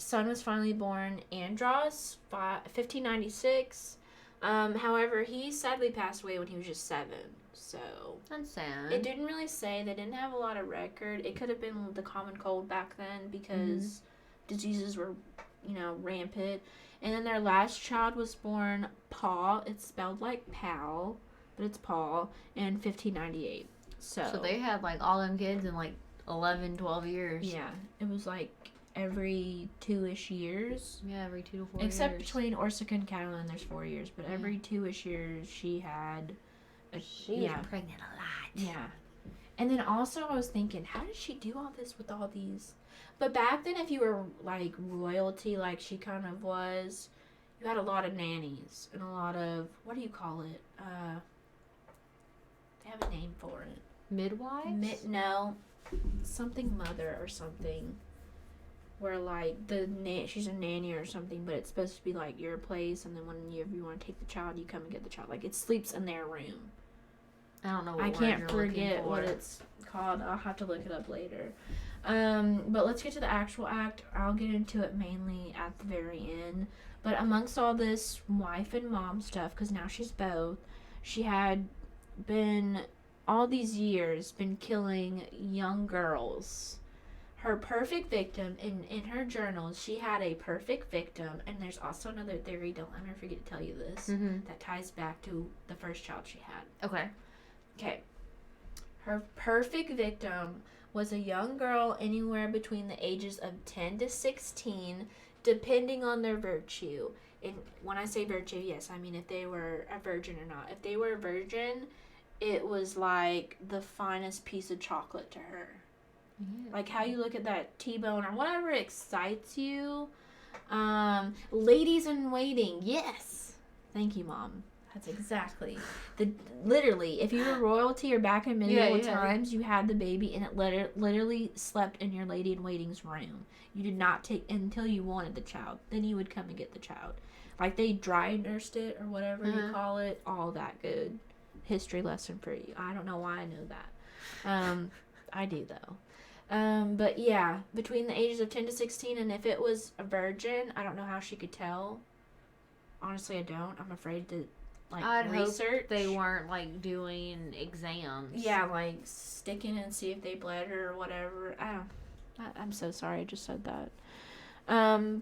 son was finally born, Andros, 1596. However, he sadly passed away when he was just 7. So that's sad. It didn't really say. They didn't have a lot of record. It could have been the common cold back then, because diseases were, rampant. And then their last child was born, Paul. It's spelled like Pal, but it's Paul, in 1598. So they had like all them kids in like 11, 12 years. Yeah, it was like every 2-ish years. Yeah, every 2 to 4 Except years. between Orsica and Catalin, there's 4 years. But every 2-ish years, she had... She was pregnant a lot. Yeah. And then also, I was thinking, how did she do all this with all these... But back then, if you were, like, royalty, like she kind of was, you had a lot of nannies and a lot of... What do you call it? They have a name for it. Midwives? No. Something mother or something. Where, like, she's a nanny or something, but it's supposed to be, like, your place, and then when you want to take the child, you come and get the child. Like, it sleeps in their room. I don't know what I can't forget what it's called. I'll have to look it up later. But let's get to the actual act. I'll get into it mainly at the very end. But amongst all this wife and mom stuff, because now she's both, she had been, all these years, been killing young girls. Her perfect victim, in her journals, she had a perfect victim, and there's also another theory, don't let me forget to tell you this, that ties back to the first child she had. Okay. Her perfect victim was a young girl anywhere between the ages of 10 to 16, depending on their virtue. And when I say virtue, yes, I mean if they were a virgin or not. If they were a virgin, it was like the finest piece of chocolate to her. Like how you look at that T-bone or whatever excites you. Ladies in waiting, yes. Thank you, Mom. That's exactly. Literally, if you were royalty or back in medieval times, you had the baby and it literally slept in your lady in waiting's room. You did not take until you wanted the child. Then you would come and get the child. Like they dry nursed it or whatever you call it. All that good. History lesson for you. I don't know why I know that. I do though. But yeah, between the ages of 10 to 16, and if it was a virgin, I don't know how she could tell. Honestly, I don't. I'm afraid to, research. Hope they weren't, doing exams. Yeah, sticking and see if they bled her or whatever. I'm so sorry I just said that.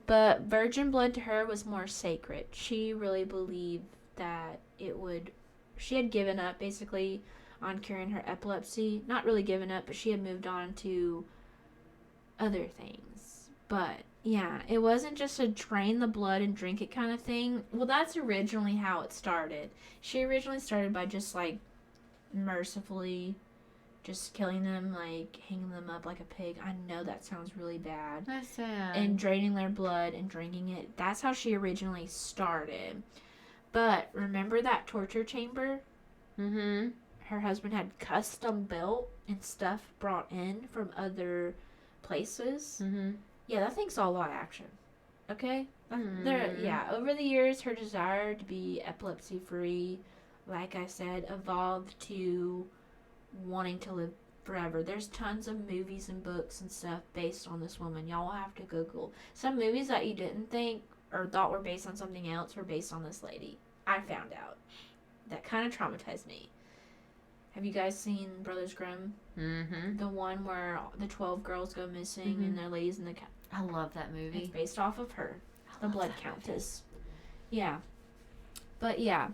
But virgin blood to her was more sacred. She really believed that she had given up, basically, on curing her epilepsy. Not really given up, but she had moved on to other things. But yeah, it wasn't just a drain the blood and drink it kind of thing. Well, that's originally how it started. She originally started by just mercifully just killing them, like hanging them up like a pig. I know that sounds really bad. That's sad. And draining their blood and drinking it. That's how she originally started. But remember that torture chamber? Mm-hmm. Her husband had custom built and stuff brought in from other places. Mm-hmm. Yeah, that thing saw a lot of action. Okay? Over the years, her desire to be epilepsy free, like I said, evolved to wanting to live forever. There's tons of movies and books and stuff based on this woman. Y'all will have to Google. Some movies that you didn't think or thought were based on something else were based on this lady. I found out. That kind of traumatized me. Have you guys seen Brothers Grimm? Mm-hmm. The one where the 12 girls go missing and their ladies in the... I love that movie. It's based off of her. The Blood Countess. Yeah. But yeah.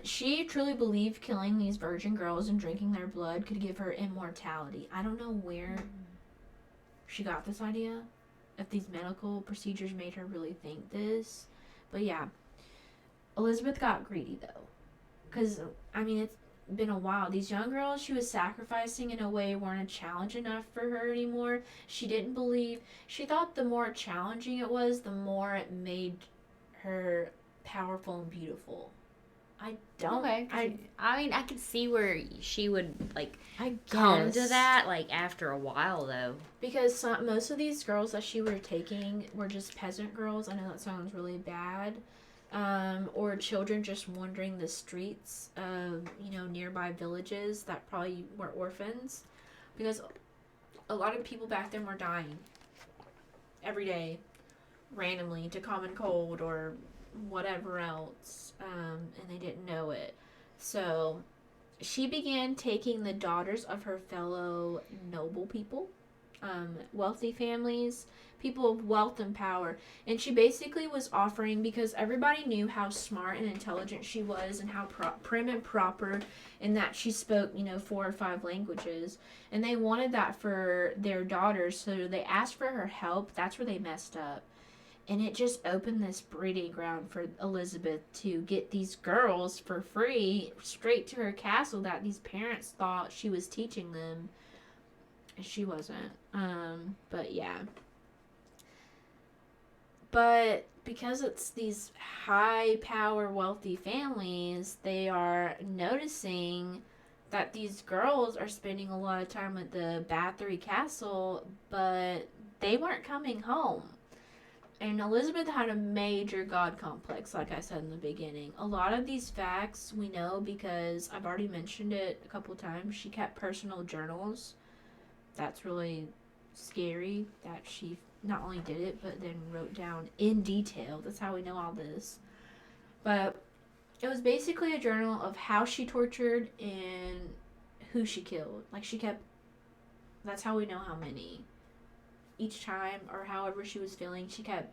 She truly believed killing these virgin girls and drinking their blood could give her immortality. I don't know where she got this idea. If these medical procedures made her really think this. But yeah. Elizabeth got greedy though. Because, I mean, it's been a while. These young girls she was sacrificing in a way weren't a challenge enough for her anymore. She didn't believe. She thought the more challenging it was, the more it made her powerful and beautiful. I don't. Okay. I mean, I could see where she would I come guess. to that after a while though. Because most of these girls that she were taking were just peasant girls. I know that sounds really bad. Or children just wandering the streets of, nearby villages that probably were orphans. Because a lot of people back then were dying every day, randomly, to common cold or whatever else, and they didn't know it. So she began taking the daughters of her fellow noble people, wealthy families, people of wealth and power, and she basically was offering, because everybody knew how smart and intelligent she was and how prim and proper, and that she spoke 4 or 5 languages, and they wanted that for their daughters, so they asked for her help. That's where they messed up, and it just opened this breeding ground for Elizabeth to get these girls for free straight to her castle that these parents thought she was teaching them, and she wasn't. But yeah. But because it's these high power wealthy families, they are noticing that these girls are spending a lot of time at the Bathory Castle, but they weren't coming home. And Elizabeth had a major god complex, like I said in the beginning. A lot of these facts we know because I've already mentioned it a couple times. She kept personal journals. That's really scary that she not only did it, but then wrote down in detail. That's how we know all this. But it was basically a journal of how she tortured and who she killed. That's how we know how many. Each time, or however she was feeling, she kept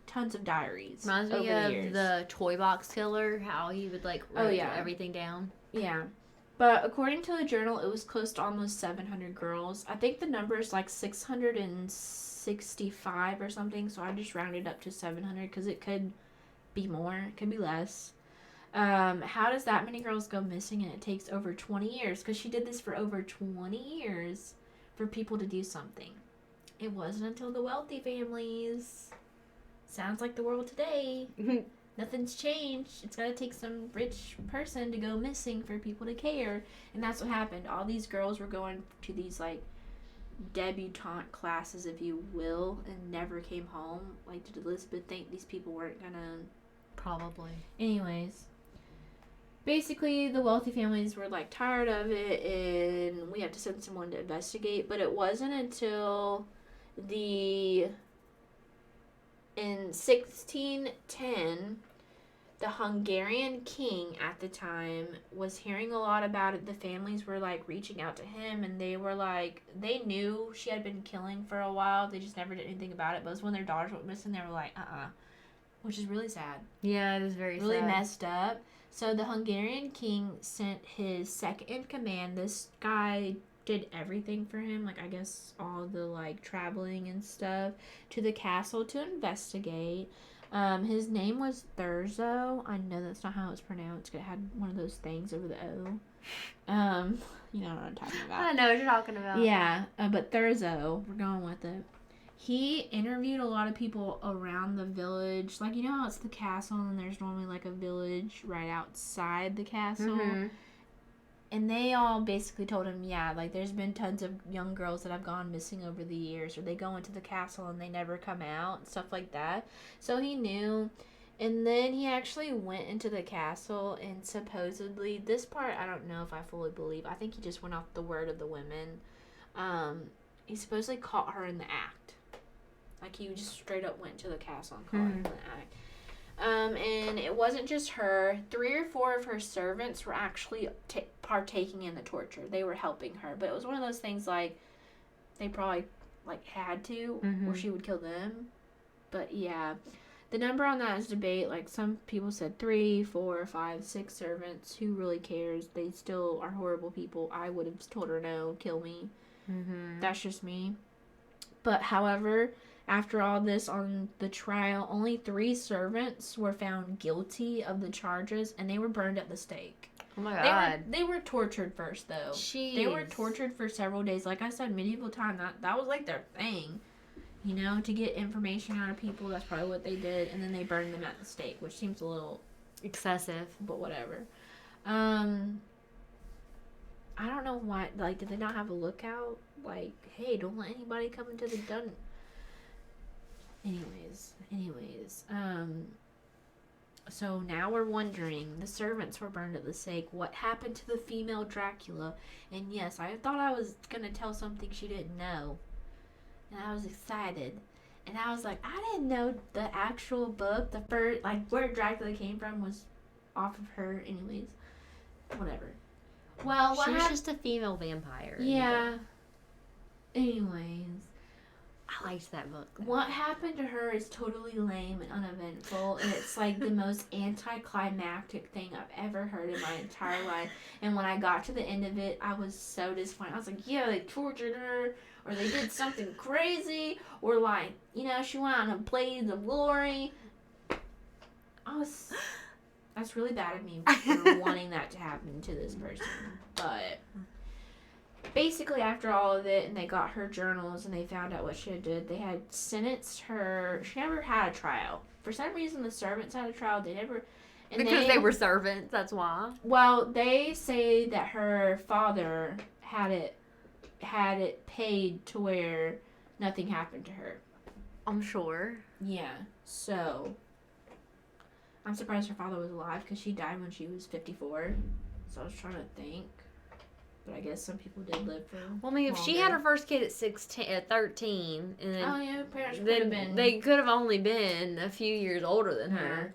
tons of diaries. Reminds me of the Toy Box Killer, how he would write everything down. Yeah. But according to the journal, it was close to almost 700 girls. I think the number is 665 or something, so I just rounded up to 700 because it could be more, it could be less. How does that many girls go missing and it takes over 20 years? Because she did this for over 20 years for people to do something. It wasn't until the wealthy families. Sounds like the world today. Nothing's changed. It's got to take some rich person to go missing for people to care. And that's what happened. All these girls were going to these, debutante classes, if you will, and never came home. Did Elizabeth think these people weren't going to... Probably. Anyways. Basically, the wealthy families were, tired of it, and we had to send someone to investigate. But it wasn't until in 1610, the Hungarian king at the time was hearing a lot about it. The families were reaching out to him, and they were they knew she had been killing for a while. They just never did anything about it. But it was when their daughters went missing, they were which is really sad. Yeah, it is very really sad. Messed up. So the Hungarian king sent his second in command. This guy did everything for him, I guess all the traveling and stuff, to the castle to investigate. His name was Thurzo. I know that's not how it's pronounced. It had one of those things over the O. You know what I'm talking about. I know what you're talking about. Yeah, but Thurzo, we're going with it. He interviewed a lot of people around the village. Like, you know how it's the castle and there's normally like a village right outside the castle? Mm-hmm. And they all basically told him, yeah, like there's been tons of young girls that have gone missing over the years, or they go into the castle and they never come out, and stuff like that. So he knew. And then he actually went into the castle, and supposedly, this part I don't know if I fully believe. I think he just went off the word of the women. He supposedly caught her in the act. Like, he just straight up went to the castle and caught her in the act. And it wasn't just her. 3 or 4 of her servants were actually partaking in the torture. They were helping her. But it was one of those things, like, they probably, like, had to, or she would kill them. But, yeah. The number on that is debate. Like, some people said 3, 4, 5, 6 servants. Who really cares? They still are horrible people. I would have told her no, kill me. That's just me. But, however, after all this on the trial, only 3 servants were found guilty of the charges, and they were burned at the stake. Oh my God. They were tortured first, though. Jeez. They were tortured for several days. Like I said, medieval time, that was like their thing. You know, to get information out of people, that's probably what they did. And then they burned them at the stake, which seems a little excessive. But whatever. I don't know why, like, did they not have a lookout? Like, hey, don't let anybody come into the dungeon. Anyways. So now we're wondering, the servants were burned at the stake. What happened to the female Dracula? And yes, I thought I was going to tell something she didn't know. And I was excited. And I was like, I didn't know the actual book, the first, like, where Dracula came from was off of her. Anyways. Whatever. Well, she was just a female vampire. Yeah. Anyways. I liked that book. What happened to her is totally lame and uneventful, and it's like the most anticlimactic thing I've ever heard in my entire life. And when I got to the end of it, I was so disappointed. I was like, yeah, they tortured her, or they did something crazy, or like, you know, she went on a blaze of glory. That's really bad of me for wanting that to happen to this person. But basically, after all of it, and they got her journals, and they found out what she did, they had sentenced her. She never had a trial. For some reason, the servants had a trial. They never... Because they were servants, that's why. Well, they say that her father had it paid to where nothing happened to her. I'm sure. Yeah, so... I'm surprised her father was alive, because she died when she was 54. So I was trying to think. But I guess some people did live for Well, I mean, if she had her first kid at 13, and then, oh, yeah, parents could have been... they could have only been a few years older than her.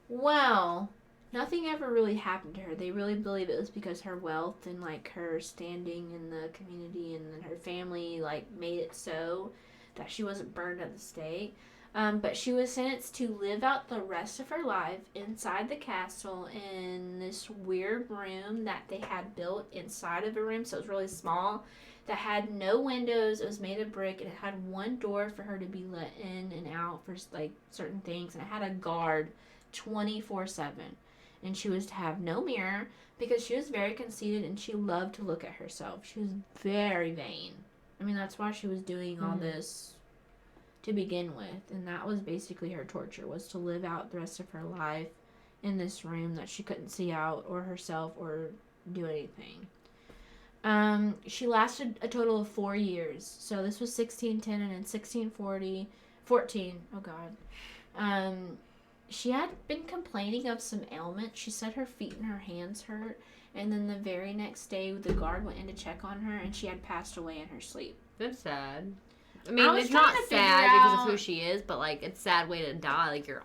Well, nothing ever really happened to her. They really believe it was because her wealth and, like, her standing in the community and then her family, like, made it so that she wasn't burned at the stake. But she was sentenced to live out the rest of her life inside the castle in this weird room that they had built inside of a room. So it was really small, that had no windows. It was made of brick, and it had one door for her to be let in and out for, like, certain things. And it had a guard 24/7. And she was to have no mirror because she was very conceited and she loved to look at herself. She was very vain. I mean, that's why she was doing all this to begin with, and that was basically her torture, was to live out the rest of her life in this room that she couldn't see out or herself or do anything. She lasted a total of 4 years. So this was 1610, and in 1614, oh God, she had been complaining of some ailment. She said her feet and her hands hurt, and then the very next day the guard went in to check on her, and she had passed away in her sleep. That's sad. I mean, it's not sad because of who she is, but, like, it's a sad way to die. Like, your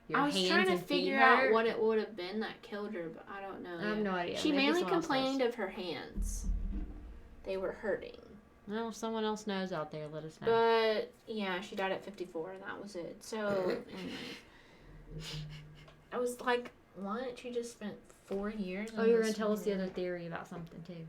hands and feet hurt. I was trying to figure out what it would have been that killed her, but I don't know. I have no idea. She mainly complained of her hands. They were hurting. Well, if someone else knows out there, let us know. But, yeah, she died at 54, and that was it. So, anyway. I was like, what? She just spent 4 years Oh, you were going to tell us the other theory about something, too.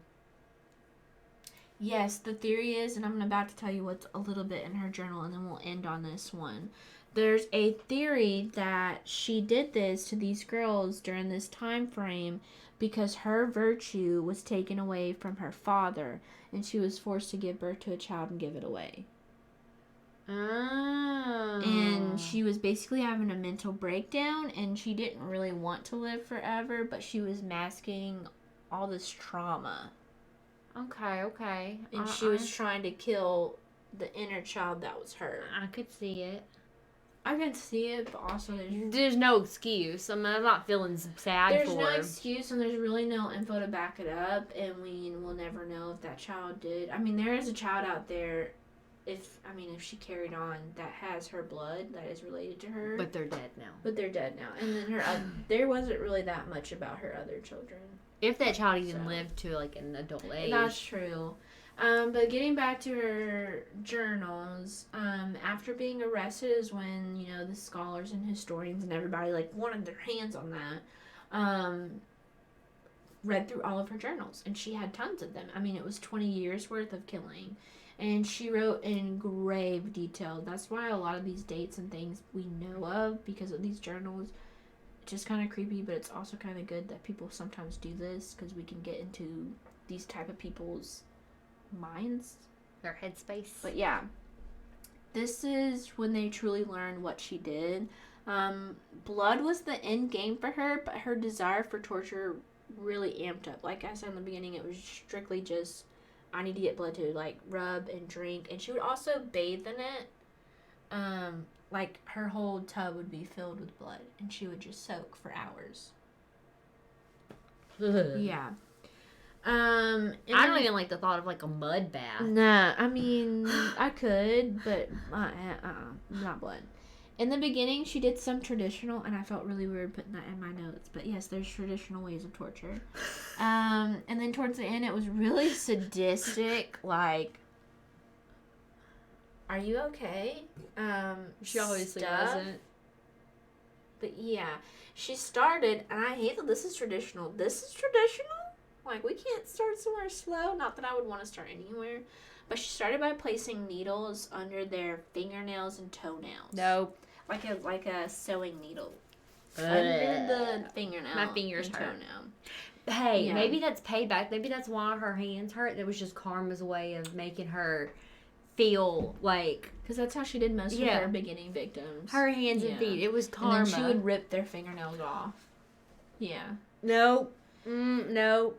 Yes, the theory is, and I'm about to tell you what's a little bit in her journal, and then we'll end on this one, there's a theory that she did this to these girls during this time frame because her virtue was taken away from her father, and she was forced to give birth to a child and give it away. Oh. And she was basically having a mental breakdown, and she didn't really want to live forever, but she was masking all this trauma. Okay. And she was trying to kill the inner child that was her. I could see it. I can see it, but also there's no excuse. I'm not feeling sad there's for no her. excuse, and there's really no info to back it up, and we will never know if that child did. I mean, there is a child out there, if she carried on, that has her blood, that is related to her. But they're dead now. And then there wasn't really that much about her other children. If that child even lived to, like, an adult age. That's true. But getting back to her journals, after being arrested is when, the scholars and historians and everybody, like, wanted their hands on that, read through all of her journals. And she had tons of them. I mean, it was 20 years worth of killing. And she wrote in grave detail. That's why a lot of these dates and things we know of, because of these journals, just kind of creepy, but it's also kind of good that people sometimes do this, because we can get into these type of people's minds, their headspace. But yeah, this is when they truly learned what she did. Blood was the end game for her, but her desire for torture really amped up. Like I said in the beginning, it was strictly just, I need to get blood to, like, rub and drink. And she would also bathe in it. Like, her whole tub would be filled with blood, and she would just soak for hours. Yeah. I don't even like the thought of, like, a mud bath. Nah, I mean, I could, but not blood. In the beginning, she did some traditional, and I felt really weird putting that in my notes, but yes, there's traditional ways of torture. And then towards the end, it was really sadistic, like, are you okay? She obviously wasn't. But yeah, she started, and I hate that this is traditional. This is traditional? Like, we can't start somewhere slow. Not that I would want to start anywhere. But she started by placing needles under their fingernails and toenails. Nope. Like a sewing needle. Under the fingernail. My fingers and hurt. Toenail. Hey, maybe that's payback. Maybe that's why her hands hurt. It was just karma's way of making her feel like... Because that's how she did most of her beginning victims. Her hands and feet. It was karma. And then she would rip their fingernails off. Yeah. Nope. No.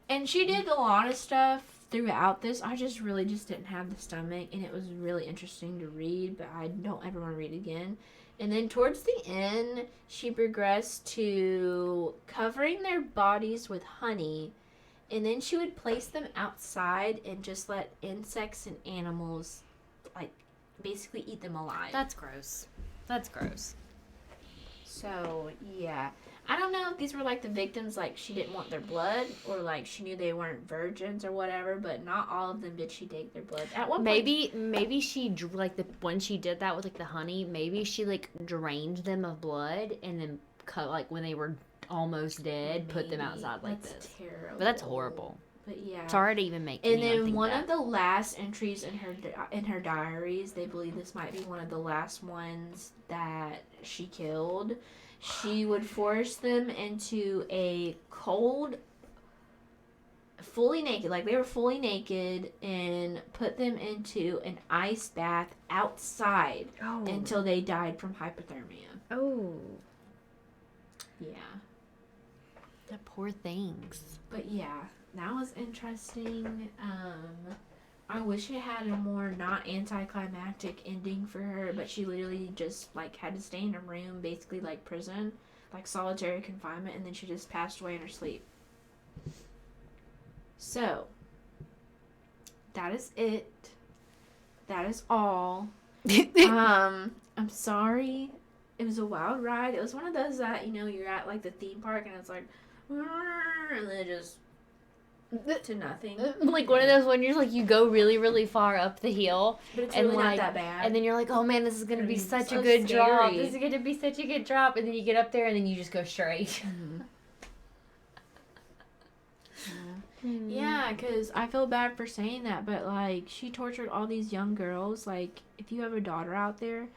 And she did a lot of stuff throughout this. I just really didn't have the stomach, and it was really interesting to read, but I don't ever want to read it again. And then towards the end, she progressed to covering their bodies with honey, and then she would place them outside and just let insects and animals, like, basically eat them alive. That's gross. So, yeah. I don't know if these were, like, the victims, like, she didn't want their blood, or, like, she knew they weren't virgins or whatever, but not all of them did she take their blood. At one point... Maybe she, like, when she did that with, like, the honey, maybe she, like, drained them of blood and then cut, like, when they were almost dead, put them outside like this. That's terrible. But that's horrible. But yeah. Sorry to even make And then one of the last entries in her diaries, they believe this might be one of the last ones that she killed. She would force them into a cold, fully naked, like they were fully naked, and put them into an ice bath outside until they died from hypothermia. Oh. Yeah. The poor things. But yeah, that was interesting. I wish it had a more not anticlimactic ending for her, but she literally just, like, had to stay in a room, basically like prison, like solitary confinement, and then she just passed away in her sleep. So, that is it. That is all. I'm sorry. It was a wild ride. It was one of those that, you're at, like, the theme park, and it's like, and then it just... to nothing. Like one of those when you're like you go really, really far up the hill, but it's really not that bad. And then you're like, oh man, this is gonna be such a good drop. This is gonna be such a good drop, and then you get up there and then you just go straight. Yeah, because I feel bad for saying that, but like she tortured all these young girls. Like if you have a daughter out there,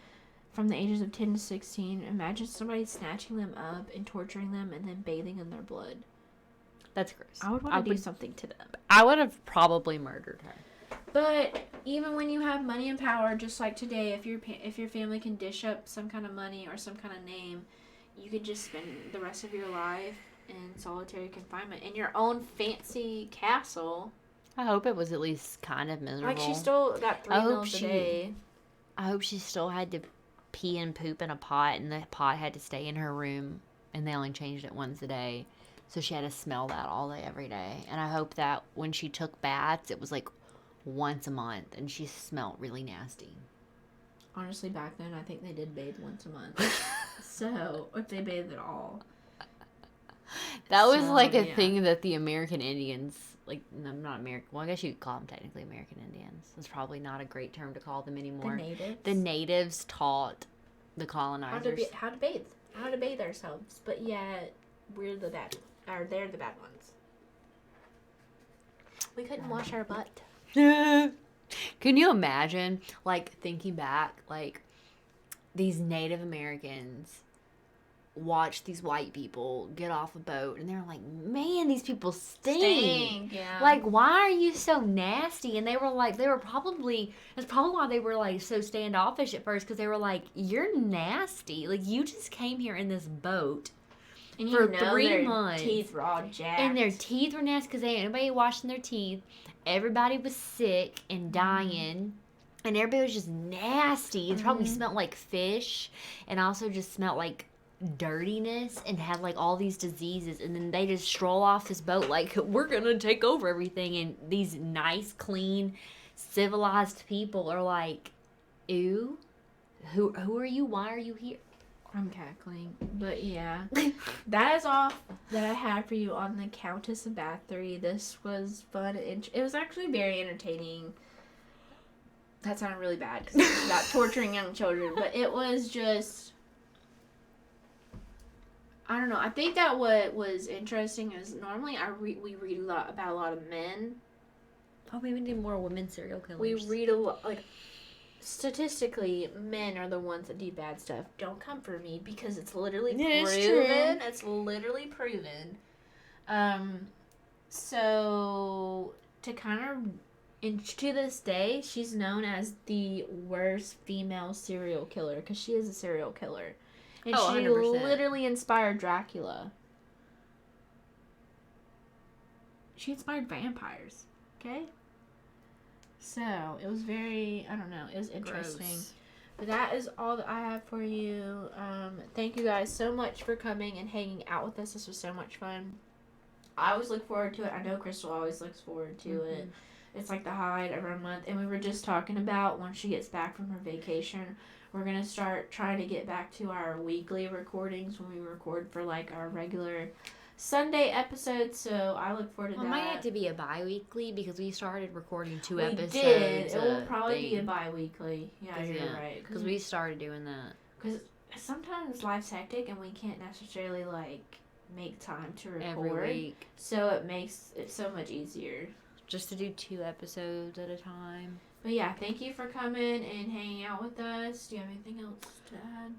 from the ages of 10 to 16. Imagine somebody snatching them up and torturing them and then bathing in their blood. That's gross. I would want to do something to them. I would have probably murdered her. But even when you have money and power, just like today, if your family can dish up some kind of money or some kind of name, you could just spend the rest of your life in solitary confinement in your own fancy castle. I hope it was at least kind of miserable. Like, she still got 3 meals a day. I hope she still had to pee and poop in a pot, and the pot had to stay in her room, and they only changed it once a day. So she had to smell that all day, every day. And I hope that when she took baths, it was like once a month, and she smelled really nasty. Honestly, back then, I think they did bathe once a month. So, if they bathed at all. That was like a thing that the American Indians, like, no, not American, well, I guess you could call them technically American Indians. It's probably not a great term to call them anymore. The natives? The natives taught the colonizers. How to bathe ourselves. But yet, they're the bad ones. We couldn't wash our butt. Can you imagine, like, thinking back, like, these Native Americans watch these white people get off a boat, and they're like, man, these people stink. Yeah. Like, why are you so nasty? And that's probably why they were, like, so standoffish at first, because they were like, you're nasty. Like, you just came here in this boat and for 3 months. Their teeth were all jacked. And their teeth were nasty because they ain't nobody washing their teeth. Everybody was sick and dying. And everybody was just nasty. It probably smelled like fish, and also just smelled like dirtiness, and had like all these diseases. And then they just stroll off this boat like, we're gonna take over everything. And these nice, clean, civilized people are like, ew, who are you? Why are you here? I'm cackling. But yeah, that is all that I had for you on the Countess of Bathory. This was fun. It was actually very entertaining. That sounded really bad because it was about torturing young children, but it was just, I don't know. I think that what was interesting is normally we read about a lot of men. Oh, maybe we need more women serial killers. We read a lot, like, statistically, men are the ones that do bad stuff. Don't come for me because it's literally proven. It's literally proven. So to kind of, and to this day, she's known as the worst female serial killer because she is a serial killer. And she 100%. literally inspired Dracula. She inspired vampires. Okay? So, it was very, I don't know, it was interesting. Gross. But that is all that I have for you. Thank you guys so much for coming and hanging out with us. This was so much fun. I always look forward to it. I know Crystal always looks forward to it. It's like the highlight of our month. And we were just talking about once she gets back from her vacation, we're going to start trying to get back to our weekly recordings when we record for like our regular Sunday episodes. So I look forward to that. It might have to be a bi-weekly because we started recording 2 episodes. It will probably be a bi-weekly. Yeah, you're right. Because we started doing that. Because sometimes life's hectic and we can't necessarily like make time to record. Every week. So it makes it so much easier. Just to do 2 episodes at a time. But yeah, thank you for coming and hanging out with us. Do you have anything else to add?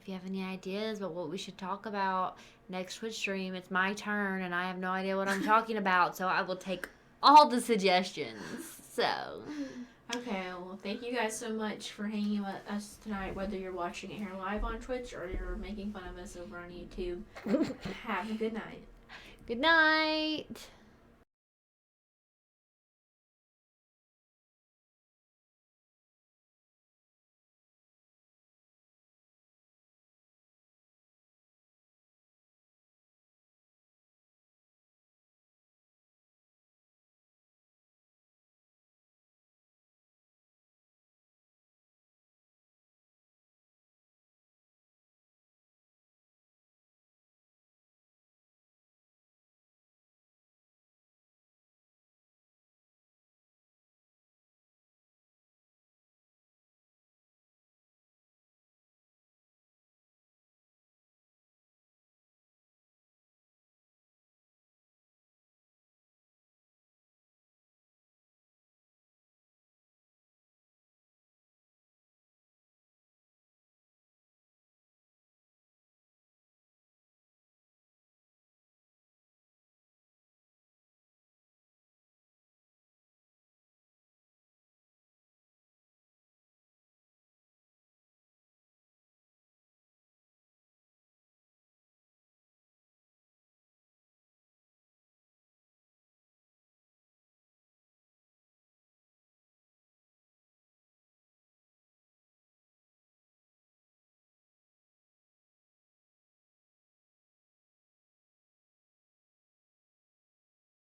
If you have any ideas about what we should talk about next Twitch stream, it's my turn and I have no idea what I'm talking about, so I will take all the suggestions. So, okay, well, thank you guys so much for hanging with us tonight, whether you're watching it here live on Twitch or you're making fun of us over on YouTube. Have a good night. Good night.